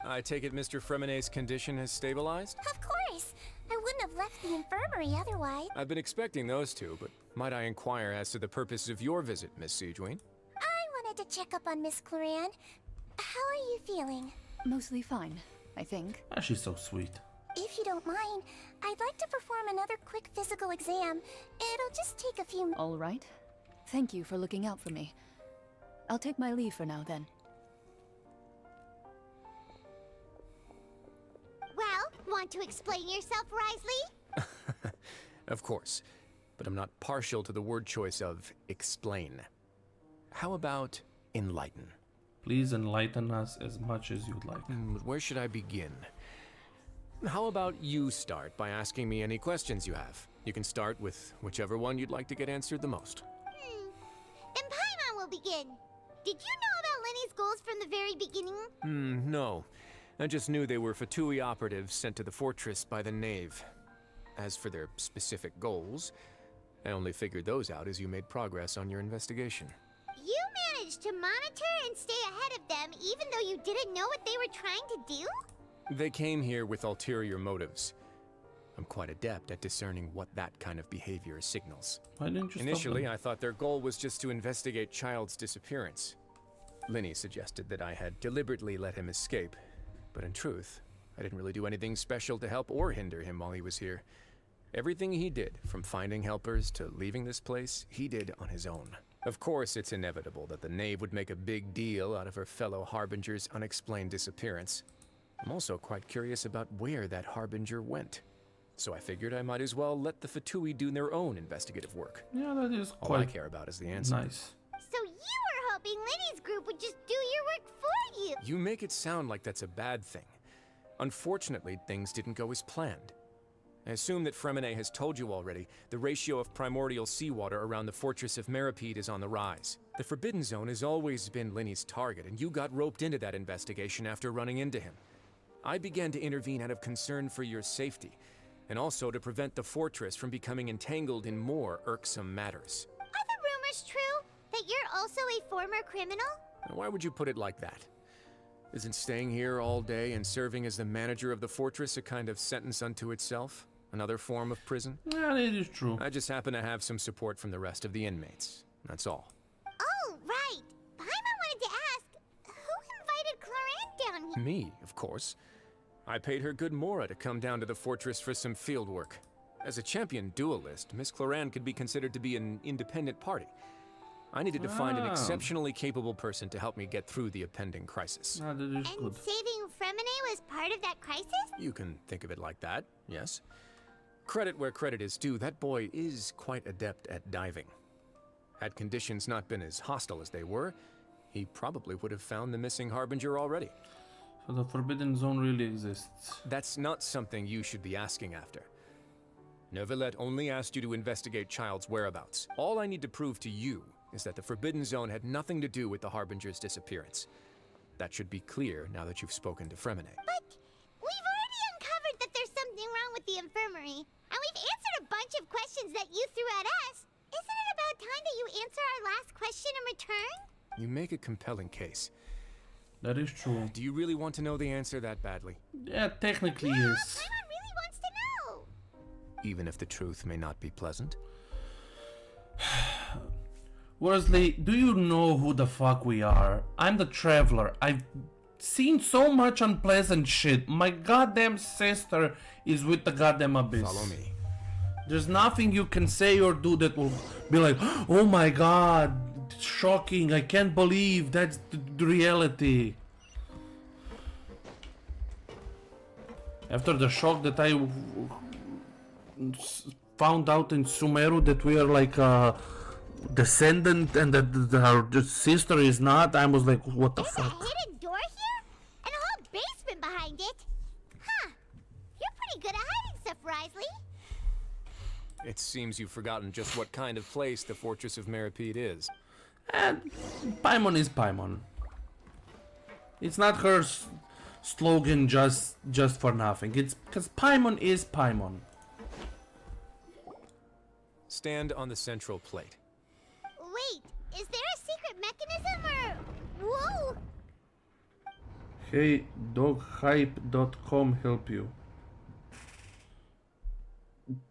I take it Mr. Fremenet's condition has stabilized? Of course. I wouldn't have left the infirmary otherwise. I've been expecting those two, but might I inquire as to the purpose of your visit, Miss Siegewien? I wanted to check up on Miss Clarande. How are you feeling? Mostly fine, I think. Ah, she's so sweet. If you don't mind, I'd like to perform another quick physical exam. It'll just take a few... All right. Thank you for looking out for me. I'll take my leave for now, then. Well, want to explain yourself, Risley? Of course, but I'm not partial to the word choice of explain. How about enlighten? Please enlighten us as much as you'd like. Where should I begin? How about you start by asking me any questions you have? You can start with whichever one you'd like to get answered the most. Then Paimon will begin. Did you know about Lenny's goals from the very beginning? No. I just knew they were Fatui operatives sent to the fortress by the Knave. As for their specific goals, I only figured those out as you made progress on your investigation. to monitor and stay ahead of them even though you didn't know what they were trying to do? They came here with ulterior motives. I'm quite adept at discerning what that kind of behavior signals. Why didn't you Initially, stop them? I thought their goal was just to investigate Child's disappearance. Linny suggested that I had deliberately let him escape, but in truth, I didn't really do anything special to help or hinder him while he was here. Everything he did, from finding helpers to leaving this place, he did on his own. Of course, it's inevitable that the knave would make a big deal out of her fellow Harbinger's unexplained disappearance. I'm also quite curious about where that Harbinger went. So I figured I might as well let the Fatui do their own investigative work. Yeah, that is All quite I care about is the answer. nice. So you were hoping Linny's group would just do your work for you. You make it sound like that's a bad thing. Unfortunately, things didn't go as planned. I assume that Fremine has told you already, the ratio of primordial seawater around the fortress of Meripede is on the rise. The Forbidden Zone has always been Linny's target, and you got roped into that investigation after running into him. I began to intervene out of concern for your safety, and also to prevent the fortress from becoming entangled in more irksome matters. Are the rumors true? That you're also a former criminal? Why would you put it like that? Isn't staying here all day and serving as the manager of the fortress a kind of sentence unto itself? Another form of prison? Yeah, it is true. I just happen to have some support from the rest of the inmates. That's all. Oh, right. Paimon wanted to ask, who invited Cloran down here? Me, of course. I paid her good mora to come down to the fortress for some field work. As a champion duelist, Miss Cloran could be considered to be an independent party. I needed to find an exceptionally capable person to help me get through the impending crisis. Ah, that is And good. saving Fremine was part of that crisis? You can think of it like that, yes. Credit where credit is due, that boy is quite adept at diving. Had conditions not been as hostile as they were, he probably would have found the missing Harbinger already. So the Forbidden Zone really exists. That's not something you should be asking after. Neuvillette only asked you to investigate Child's whereabouts. All I need to prove to you is that the Forbidden Zone had nothing to do with the Harbinger's disappearance. That should be clear now that you've spoken to Fremine. But we've already uncovered that there's something wrong with the infirmary, and we've answered a bunch of questions that you threw at us. Isn't it about time that you answer our last question in return? You make a compelling case. That is true. Do you really want to know the answer that badly? Yeah, technically Yeah, yes. Paimon really wants to know. Even if the truth may not be pleasant? Worsley, do you know who the fuck we are? I'm the Traveler. I've seen so much unpleasant shit. My goddamn sister is with the goddamn abyss. Follow me. There's nothing you can say or do that will be like, oh my god, shocking, I can't believe that's the reality. After the shock that I found out in Sumeru that we are like a descendant and that our sister is not, I was like, what the fuck? A hidden door here? And a whole basement behind it? Huh. You're pretty good at hiding stuff, Risley. It seems you've forgotten just what kind of place the Fortress of Meripede is. And Paimon is Paimon. It's not her slogan just for nothing. It's because Paimon is Paimon. Stand on the central plate. Wait, is there a secret mechanism or... Whoa! Hey, doghype.com help you.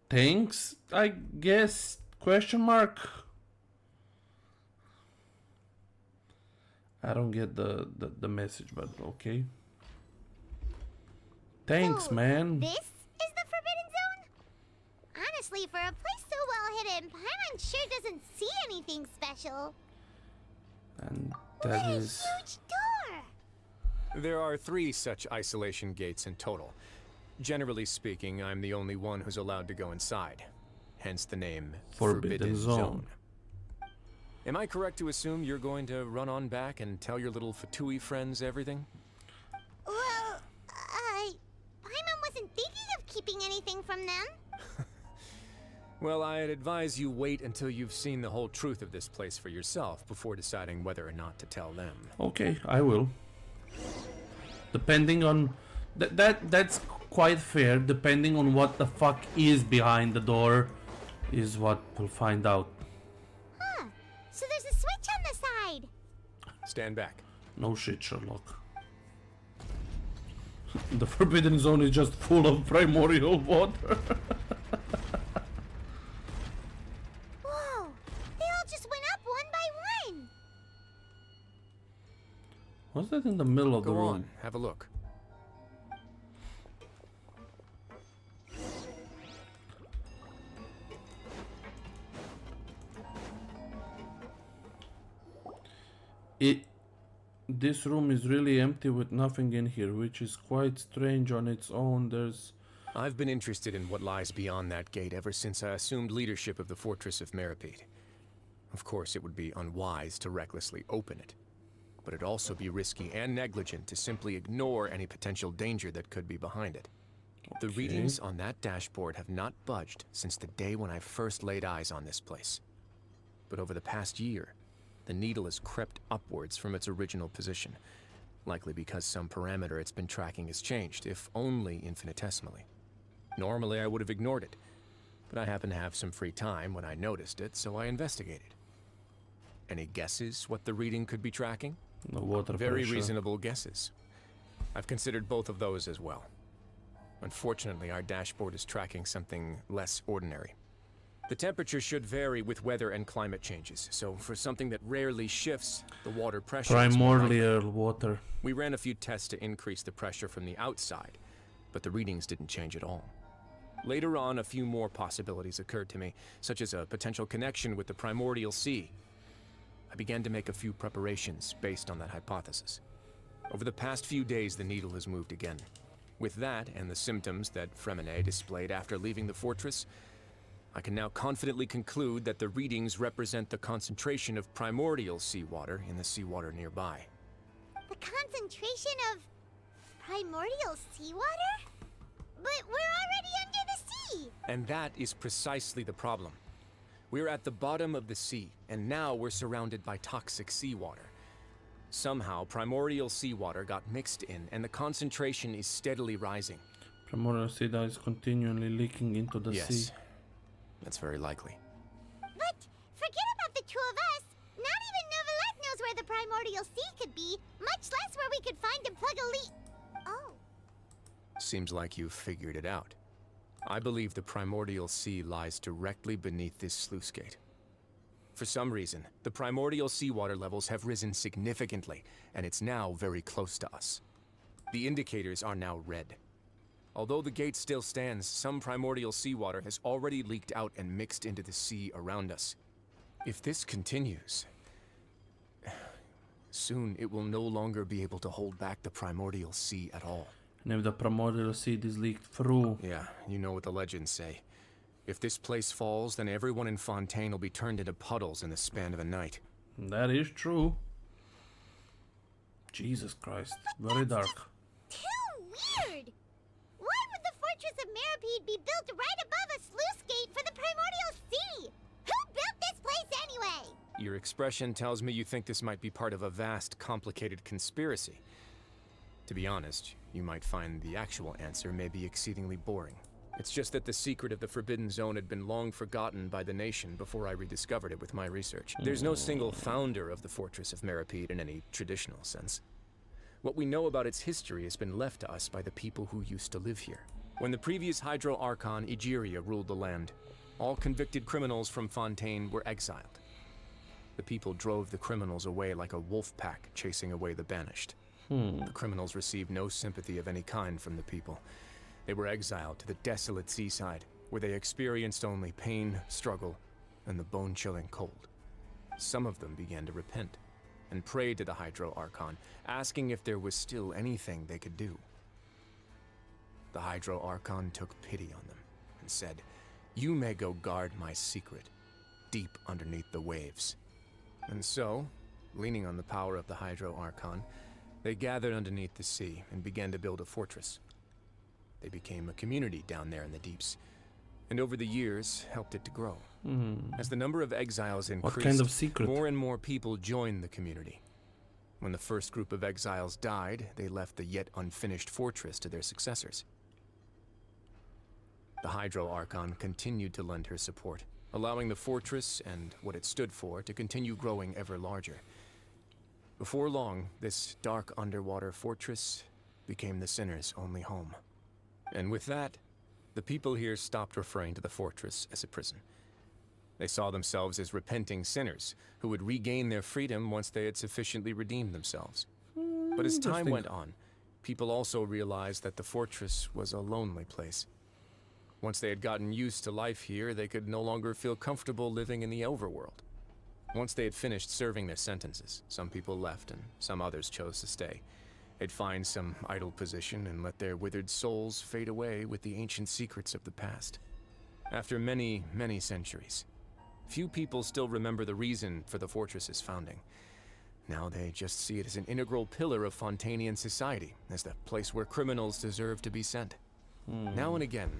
Thanks, I guess, question mark? I don't get the message, but okay. Thanks, So, man. This is the Forbidden Zone? Honestly, for a place so well hidden, Paimon sure doesn't see anything special. And What that a is... huge door! There are 3 such isolation gates in total. Generally speaking, I'm the only one who's allowed to go inside. Hence the name Forbidden Zone. Am I correct to assume you're going to run on back and tell your little Fatui friends everything? Well, Paimon wasn't thinking of keeping anything from them. Well, I'd advise you wait until you've seen the whole truth of this place for yourself before deciding whether or not to tell them. Okay, I will. Depending on... That's quite fair. Depending on what the fuck is behind the door is what we'll find out. Huh. So there's a switch on the side. Stand back. No shit, Sherlock. The Forbidden Zone is just full of primordial water. Whoa! They all just went up one by one! What's that in the middle of the room? Go on, have a look. This room is really empty with nothing in here, which is quite strange on its own. I've been interested in what lies beyond that gate ever since I assumed leadership of the Fortress of Meripede. Of course, it would be unwise to recklessly open it, but it'd also be risky and negligent to simply ignore any potential danger that could be behind it. The readings on that dashboard have not budged since the day when I first laid eyes on this place. But over the past year, the needle has crept upwards from its original position, likely because some parameter it's been tracking has changed, if only infinitesimally. Normally I would have ignored it, but I happened to have some free time when I noticed it, so I investigated. Any guesses what the reading could be tracking? The water Very pressure. reasonable guesses. I've considered both of those as well. Unfortunately, our dashboard is tracking something less ordinary. The temperature should vary with weather and climate changes, so for something that rarely shifts, the water pressure is more likely. Primordial water. We ran a few tests to increase the pressure from the outside, but the readings didn't change at all. Later on, a few more possibilities occurred to me, such as a potential connection with the primordial sea. I began to make a few preparations based on that hypothesis. Over the past few days, the needle has moved again. With that, and the symptoms that Fremine displayed after leaving the fortress, I can now confidently conclude that the readings represent the concentration of primordial seawater in the seawater nearby. The concentration of primordial seawater? But we're already under the sea! And that is precisely the problem. We're at the bottom of the sea, and now we're surrounded by toxic seawater. Somehow, primordial seawater got mixed in, and the concentration is steadily rising. Primordial seawater is continually leaking into the sea. Yes, that's very likely. But forget about the two of us. Not even Novelette knows where the primordial sea could be, much less where we could find and plug a leak. Oh. Seems like you've figured it out. I believe the primordial sea lies directly beneath this sluice gate. For some reason, the primordial seawater levels have risen significantly, and it's now very close to us. The indicators are now red. Although the gate still stands, some primordial seawater has already leaked out and mixed into the sea around us. If this continues, soon it will no longer be able to hold back the primordial sea at all. And if the primordial sea is leaked through... Yeah, you know what the legends say. If this place falls, then everyone in Fontaine will be turned into puddles in the span of a night. That is true. Jesus Christ, very dark. Too weird! Why would the Fortress of Meripede be built right above a sluice gate for the primordial sea? Who built this place anyway? Your expression tells me you think this might be part of a vast, complicated conspiracy. To be honest, you might find the actual answer may be exceedingly boring. It's just that the secret of the Forbidden Zone had been long forgotten by the nation before I rediscovered it with my research. There's no single founder of the Fortress of Meripede in any traditional sense. What we know about its history has been left to us by the people who used to live here. When the previous Hydro Archon, Egeria, ruled the land, all convicted criminals from Fontaine were exiled. The people drove the criminals away like a wolf pack chasing away the banished. The criminals received no sympathy of any kind from the people. They were exiled to the desolate seaside, where they experienced only pain, struggle, and the bone-chilling cold. Some of them began to repent, and prayed to the Hydro Archon, asking if there was still anything they could do. The Hydro Archon took pity on them, and said, "You may go guard my secret, deep underneath the waves." And so, leaning on the power of the Hydro Archon, they gathered underneath the sea and began to build a fortress. They became a community down there in the deeps, and over the years helped it to grow. As the number of exiles increased, What kind of secret? more and more people joined the community. When the first group of exiles died, they left the yet unfinished fortress to their successors. The Hydro Archon continued to lend her support, allowing the fortress and what it stood for to continue growing ever larger. Before long, this dark underwater fortress became the sinner's only home. And with that, the people here stopped referring to the fortress as a prison. They saw themselves as repenting sinners who would regain their freedom once they had sufficiently redeemed themselves. But as time went on, people also realized that the fortress was a lonely place. Once they had gotten used to life here, they could no longer feel comfortable living in the overworld. Once they had finished serving their sentences, some people left and some others chose to stay. They'd find some idle position and let their withered souls fade away with the ancient secrets of the past. After many, many centuries, few people still remember the reason for the fortress's founding. Now they just see it as an integral pillar of Fontanian society, as the place where criminals deserve to be sent. Now and again,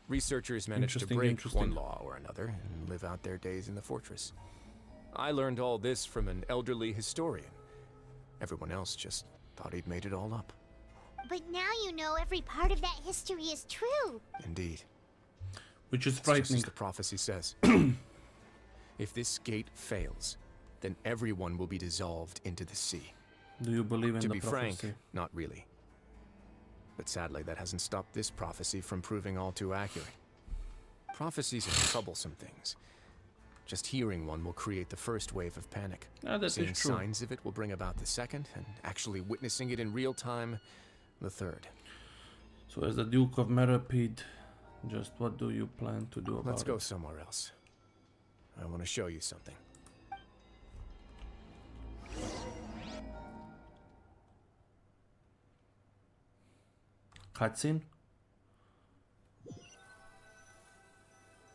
researchers manage to break one law or another and live out their days in the fortress. I learned all this from an elderly historian. Everyone else just thought he'd made it all up. But now you know every part of that history is true. Indeed. Which is It's frightening. just as the prophecy says. If this gate fails, then everyone will be dissolved into the sea. Do you believe in To the be prophecy? frank, not really. But sadly, that hasn't stopped this prophecy from proving all too accurate. Prophecies are troublesome things. Just hearing one will create the first wave of panic. That is Seeing true. signs of it will bring about the second, and actually witnessing it in real time, the third. So as the Duke of Merapid, just what do you plan to do about Let's go it? somewhere else. I want to show you something. Cutscene?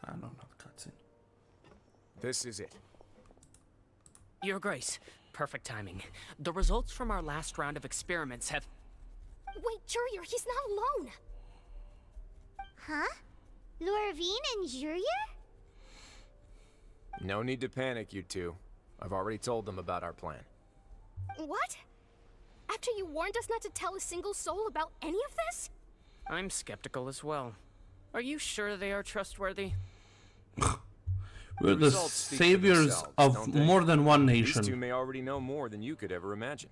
Ah, no, not cutscene. This is it. Your Grace, perfect timing. The results from our last round of experiments have... Wait, Jurier, he's not alone! Huh? Lorvine and Jurier? No need to panic, you two. I've already told them about our plan. What? After you warned us not to tell a single soul about any of this? I'm skeptical as well. Are you sure they are trustworthy? We're the results speak for saviors themselves, of don't they? more than one These two nation. may already know more than you could ever imagine.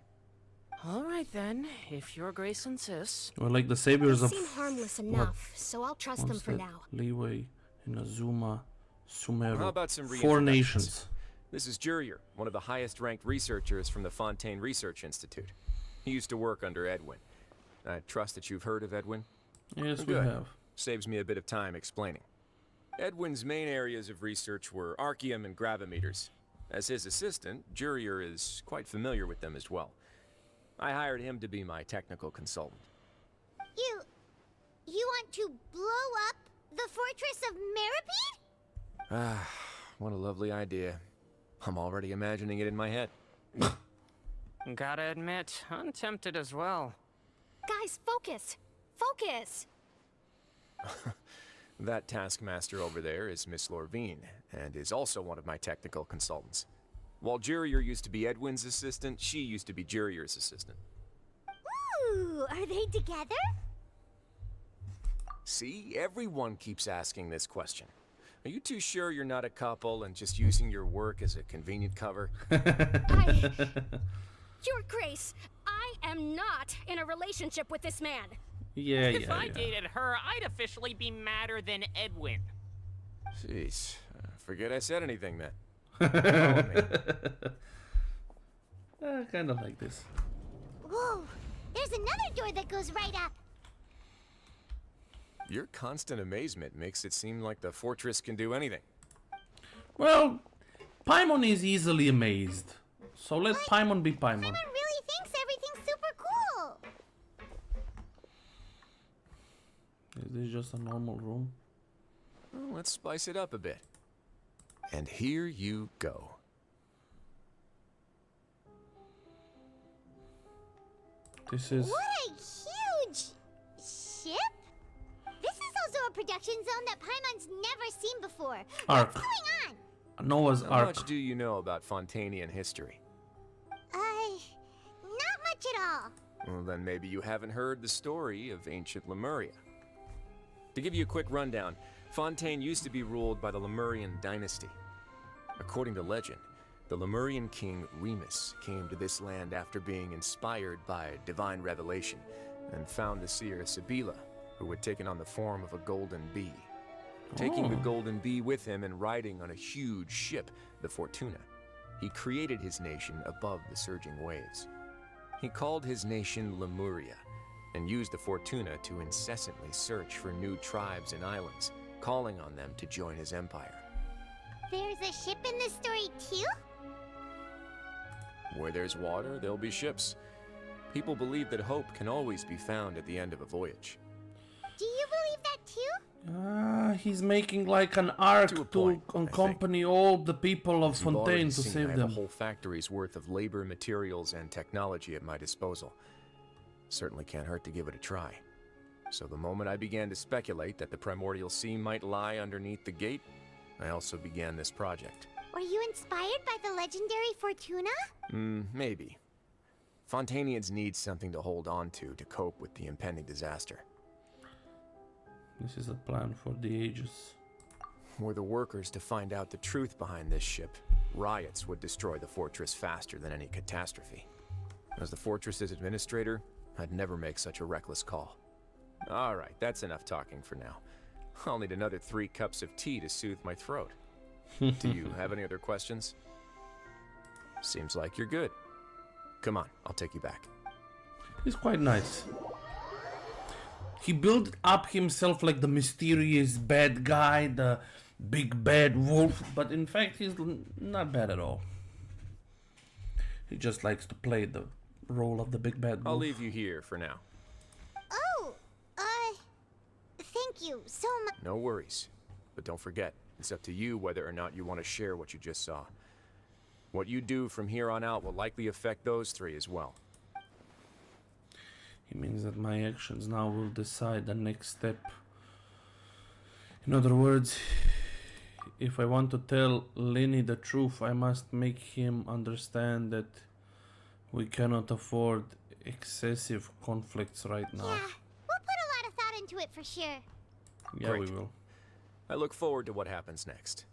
All right then, if Your Grace insists. We're like the They saviors of seem harmless enough, so I'll trust them what's for that? now. Leeway, Inazuma, Sumeru. How about some 4 reintroductions? nations. This is Jurier, one of the highest-ranked researchers from the Fontaine Research Institute. He used to work under Edwin. I trust that you've heard of Edwin? Yes, we Good. have. Saves me a bit of time explaining. Edwin's main areas of research were archaeum and gravimeters. As his assistant, Jurier is quite familiar with them as well. I hired him to be my technical consultant. You want to blow up the fortress of Merapid? Ah, what a lovely idea. I'm already imagining it in my head. Gotta admit, I'm tempted as well. Guys, focus! Focus! That taskmaster over there is Miss Lorvine, and is also one of my technical consultants. While Jurier used to be Edwin's assistant, she used to be Jurier's assistant. Ooh, are they together? See, everyone keeps asking this question. Are you too sure you're not a couple and just using your work as a convenient cover? Your Grace, I am not in a relationship with this man. Yeah, If yeah, I yeah. dated her, I'd officially be madder than Edwin. Jeez, forget I said anything then. I kind of like this. Whoa, there's another door that goes right up. Your constant amazement makes it seem like the fortress can do anything. Well, Paimon is easily amazed. So let Paimon be Paimon. Paimon really thinks everything's super cool. Is this just a normal room? Well, let's spice it up a bit. And here you go. This is... What a huge ship! This is also a production zone that Paimon's never seen before. Ark. What's going on? Noah's How Ark. much do you know about Fontanian history? Not much at all. Well, then maybe you haven't heard the story of ancient Lemuria. To give you a quick rundown, Fontaine used to be ruled by the Lemurian dynasty. According to legend, The Lemurian king Remus came to this land after being inspired by divine revelation and found the seer Sibila, who had taken on the form of a golden bee. Taking the golden bee with him and riding on a huge ship, the Fortuna, he created his nation above the surging waves. He called his nation Lemuria and used the Fortuna to incessantly search for new tribes and islands, calling on them to join his empire. There's a ship in this story too? Where there's water, there'll be ships. People believe that hope can always be found at the end of a voyage. Do you believe that too? He's making like an arc to accompany all the people of Fontaine to save I have them. a whole factory's worth of labor, materials, and technology at my disposal. Certainly can't hurt to give it a try. So the moment I began to speculate that the Primordial Sea might lie underneath the gate, I also began this project. Were you inspired by the legendary Fortuna? Maybe. Fontainians need something to hold on to cope with the impending disaster. This is a plan for the ages. Were the workers to find out the truth behind this ship, riots would destroy the fortress faster than any catastrophe. As the fortress's administrator, I'd never make such a reckless call. All right, that's enough talking for now. I'll need another 3 cups of tea to soothe my throat. Do you have any other questions? Seems like you're good. Come on, I'll take you back. He's quite nice. He built up himself like the mysterious bad guy, the big bad wolf, but in fact he's not bad at all. He just likes to play the role of the big bad wolf. I'll leave you here for now. Oh, thank you so much. No worries. But don't forget, it's up to you whether or not you want to share what you just saw. What you do from here on out will likely affect those 3 as well. It means that my actions now will decide the next step. In other words, if I want to tell Lenny the truth, I must make him understand that we cannot afford excessive conflicts right now. Yeah, we'll put a lot of thought into it for sure. Yeah, Great. we will. I look forward to what happens next.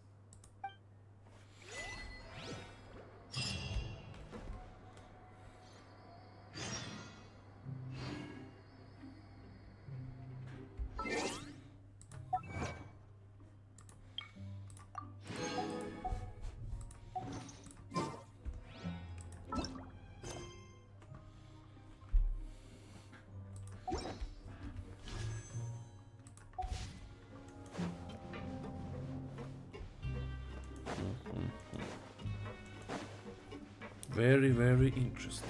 Very, very interesting.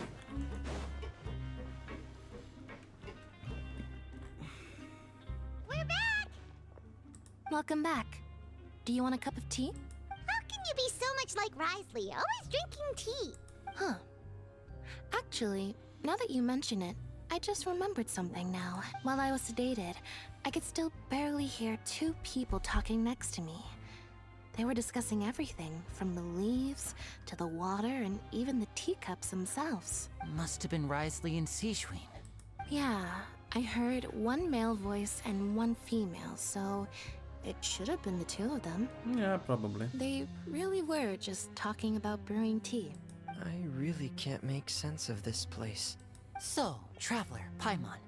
We're back! Welcome back. Do you want a cup of tea? How can you be so much like Risley, always drinking tea? Huh. Actually, now that you mention it, I just remembered something now. While I was sedated, I could still barely hear 2 people talking next to me. They were discussing everything, from the leaves to the water and even the teacups themselves. Must have been Risley and Sijween. Yeah, I heard 1 male voice and 1 female, so it should have been the 2 of them. Yeah, probably. They really were just talking about brewing tea. I really can't make sense of this place. So, Traveler, Paimon,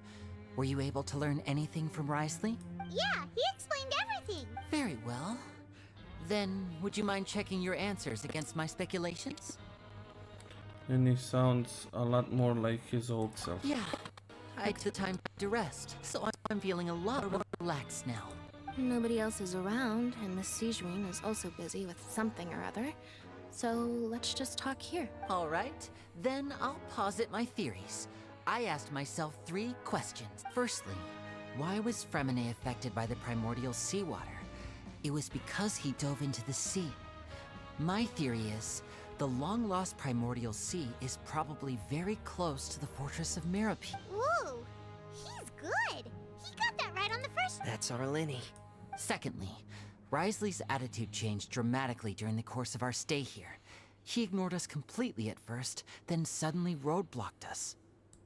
were you able to learn anything from Risley? Yeah, he explained everything. Very well. Then, would you mind checking your answers against my speculations? And he sounds a lot more like his old self. Yeah. I took the time to rest, so I'm feeling a lot more relaxed now. Nobody else is around, and Miss Sijween is also busy with something or other. So let's just talk here. All right, then I'll posit my theories. I asked myself 3 questions. Firstly, why was Fremine affected by the primordial seawater? It was because he dove into the sea. My theory is, the long-lost primordial sea is probably very close to the fortress of Meripede. Whoa, he's good. He got that right on the first. That's our Lenny. Secondly, Risley's attitude changed dramatically during the course of our stay here. He ignored us completely at first, then suddenly roadblocked us.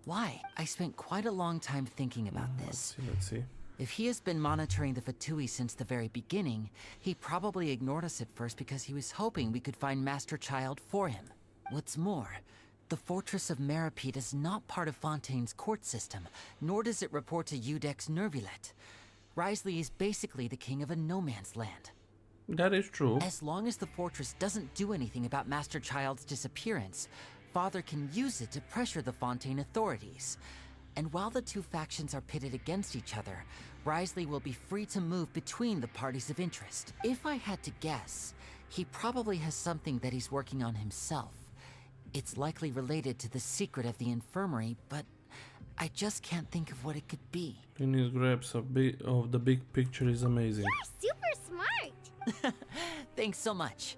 Why? I spent quite a long time thinking about this. Let's see. If he has been monitoring the Fatui since the very beginning, he probably ignored us at first because he was hoping we could find Master Child for him. What's more, the Fortress of Meripede is not part of Fontaine's court system, nor does it report to Udex Nervulet. Wriothesley is basically the king of a no-man's land. That is true. As long as the fortress doesn't do anything about Master Child's disappearance, Father can use it to pressure the Fontaine authorities. And while the two factions are pitted against each other, Wriothesley will be free to move between the parties of interest. If I had to guess, he probably has something that he's working on himself. It's likely related to the secret of the infirmary, but I just can't think of what it could be. His grabs of the big picture is amazing. You're super smart! Thanks so much.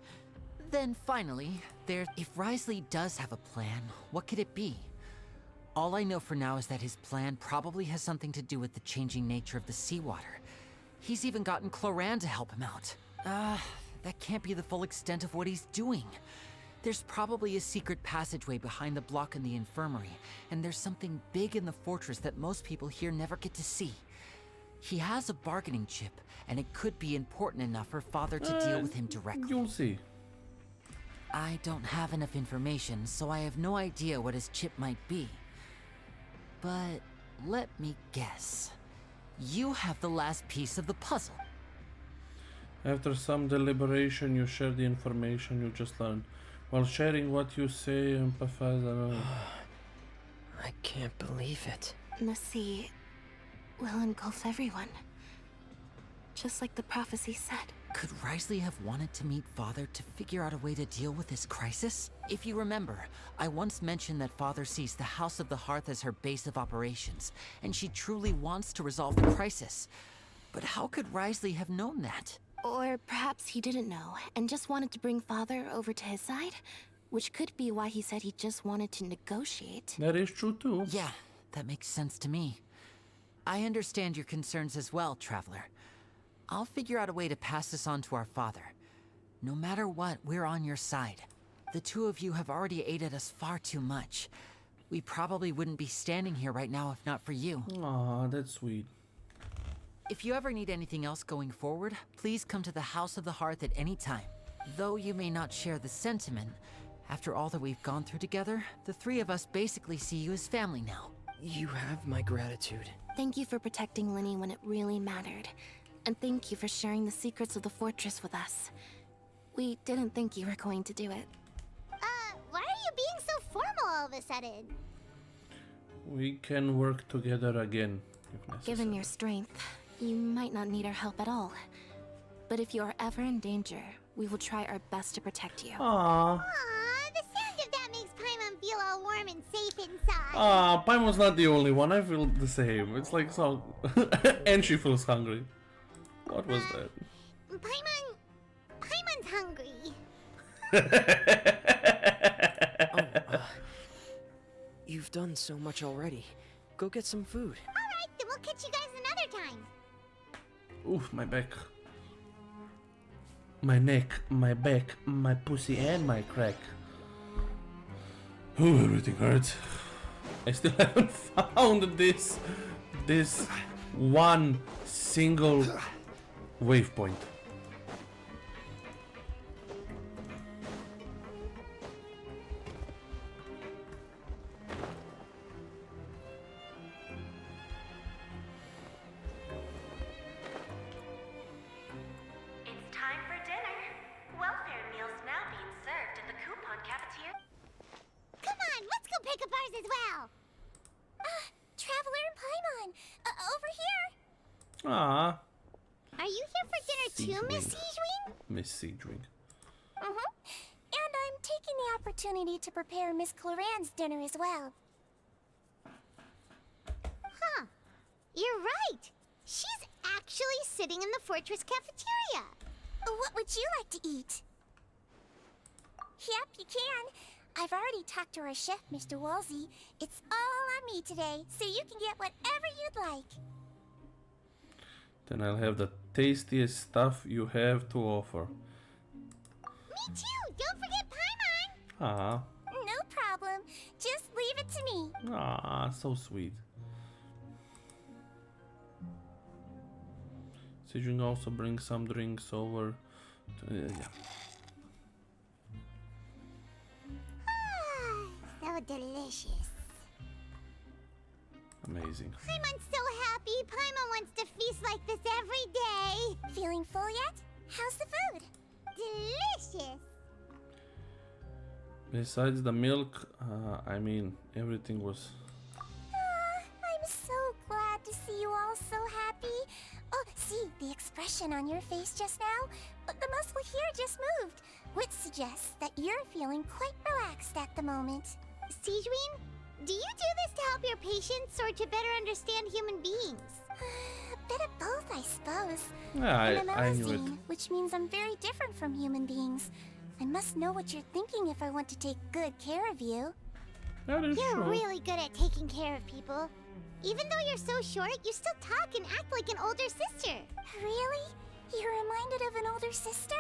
Then finally, if Wriothesley does have a plan, what could it be? All I know for now is that his plan probably has something to do with the changing nature of the seawater. He's even gotten Cloran to help him out. That can't be the full extent of what he's doing. There's probably a secret passageway behind the block in the infirmary, and there's something big in the fortress that most people here never get to see. He has a bargaining chip, and it could be important enough for Father to deal with him directly. You'll see. I don't have enough information, so I have no idea what his chip might be. But let me guess. You have the last piece of the puzzle. After some deliberation, you share the information you just learned. While sharing what you say, empathize. I can't believe it. The sea will engulf everyone. Just like the prophecy said. Could Wriothesley have wanted to meet Father to figure out a way to deal with this crisis? If you remember, I once mentioned that Father sees the House of the Hearth as her base of operations, and she truly wants to resolve the crisis. But how could Wriothesley have known that? Or perhaps he didn't know, and just wanted to bring Father over to his side? Which could be why he said he just wanted to negotiate. That is true too. Yeah, that makes sense to me. I understand your concerns as well, Traveler. I'll figure out a way to pass this on to our father. No matter what, we're on your side. The two of you have already aided us far too much. We probably wouldn't be standing here right now if not for you. Aw, that's sweet. If you ever need anything else going forward, please come to the House of the Hearth at any time. Though you may not share the sentiment, after all that we've gone through together, the three of us basically see you as family now. You have my gratitude. Thank you for protecting Linny when it really mattered. And thank you for sharing the secrets of the fortress with us. We didn't think you were going to do it. Why are you being so formal all of a sudden? We can work together again, if necessary. Given your strength, you might not need our help at all. But if you are ever in danger, we will try our best to protect you. Aww. Aww, the sound of that makes Paimon feel all warm and safe inside. Aww, Paimon's not the only one. I feel the same. It's like so... and she feels hungry. What was that? Paimon's hungry. You've done so much already. Go get some food. Alright, then we'll catch you guys another time. Oof, my back. My neck, my back, my pussy and my crack. Oh, everything hurts. I still haven't found this one single waypoint. It's time for dinner. Welfare meals now being served in the coupon cafeteria. Come on, let's go pick up ours as well. Traveler and Paimon, over here. Ah. Are you here for dinner too, Miss Siegewing? Miss Siegewing. And I'm taking the opportunity to prepare Miss Cloran's dinner as well. Huh. You're right. She's actually sitting in the fortress cafeteria. What would you like to eat? Yep, you can. I've already talked to our chef, Mr. Wolsey. It's all on me today, so you can get whatever you'd like. Then I'll have the tastiest stuff you have to offer. Me too! Don't forget Paimon! Ah. No problem. Just leave it to me. Ah, so sweet. Sieging also brings some drinks over. Yeah. So delicious. Amazing. Paimon's so happy. Paimon wants to feast like this every day. Feeling full yet? How's the food? Delicious. Besides the milk, I mean, everything was... I'm so glad to see you all so happy. Oh, see, the expression on your face just now? The muscle here just moved, which suggests that you're feeling quite relaxed at the moment. Sijuin, do you do this to help your patients or to better understand human beings? A bit of both, I suppose. Yeah, I'm a I knew it. Melusine, which means I'm very different from human beings. I must know what you're thinking if I want to take good care of you. That is You're true. really good at taking care of people. Even though you're so short, you still talk and act like an older sister. Really? You're reminded of an older sister?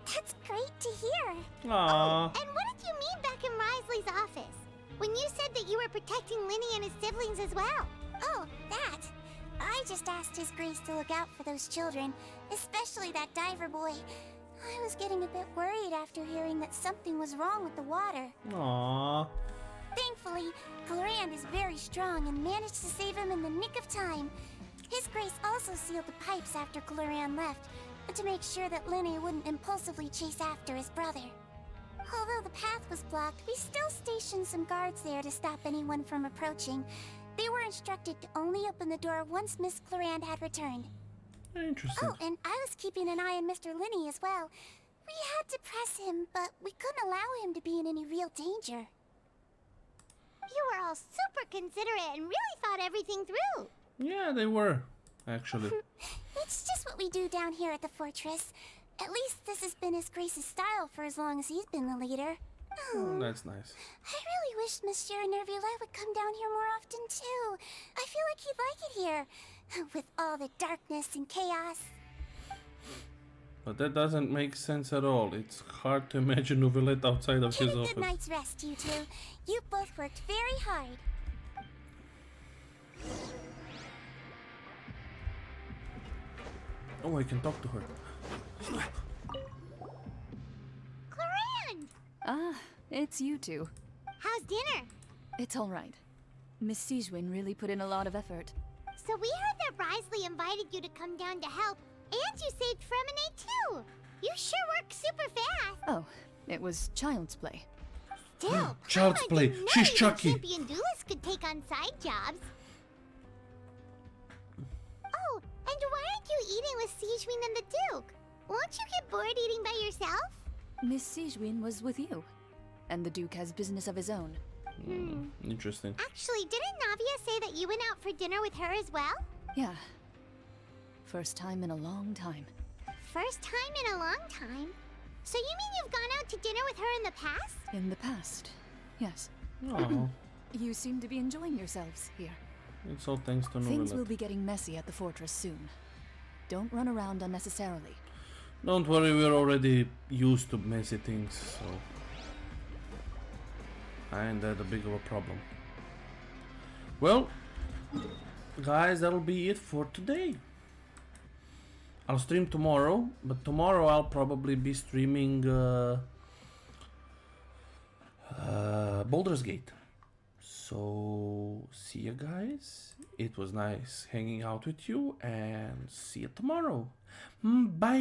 That's great to hear. Aww. Oh, and what did you mean back in Risley's office? When you said that you were protecting Linny and his siblings as well? Oh, that. I just asked His Grace to look out for those children, especially that diver boy. I was getting a bit worried after hearing that something was wrong with the water. Aww. Thankfully, Glorand is very strong and managed to save him in the nick of time. His Grace also sealed the pipes after Glorand left, to make sure that Linny wouldn't impulsively chase after his brother. Although the path was blocked, we still stationed some guards there to stop anyone from approaching. They were instructed to only open the door once Miss Glorand had returned. Interesting. Oh, and I was keeping an eye on Mr. Linny as well. We had to press him, but we couldn't allow him to be in any real danger. You were all super considerate and really thought everything through. Yeah, they were, actually. It's just what we do down here at the fortress. At least this has been His Grace's style for as long as he's been the leader. Oh, that's nice. I really wish Monsieur Nervula would come down here more often too. I feel like he'd like it here, with all the darkness and chaos. But that doesn't make sense at all. It's hard to imagine Nouvellette outside of his Get a office. good night's rest, you two. You both worked very hard. Oh, I can talk to her. Glorand! Ah, it's you two. How's dinner? It's all right. Miss Sijuin really put in a lot of effort. So we heard that Risley invited you to come down to help, and you saved Fremine too. You sure work super fast. Oh, it was child's play. Still, Child's Paimon play. didn't know She's even Chucky. champion duelists could take on side jobs. Oh, and why aren't you eating with Sijuin and the Duke? Won't you get bored eating by yourself? Miss Sijuin was with you, and the Duke has business of his own. Interesting. Actually, didn't Navia say that you went out for dinner with her as well? Yeah. First time in a long time. First time in a long time? So you mean you've gone out to dinner with her in the past? In the past, yes. Oh, You seem to be enjoying yourselves here. it's all thanks to Things will Nouvellette. be getting messy at the fortress soon. Don't run around unnecessarily. Don't worry, we're already used to messy things, so I ain't that a big of a problem. Well, guys, that'll be it for today. I'll stream tomorrow, but tomorrow I'll probably be streaming Baldur's Gate. So, see you guys. It was nice hanging out with you, and see you tomorrow. Bye!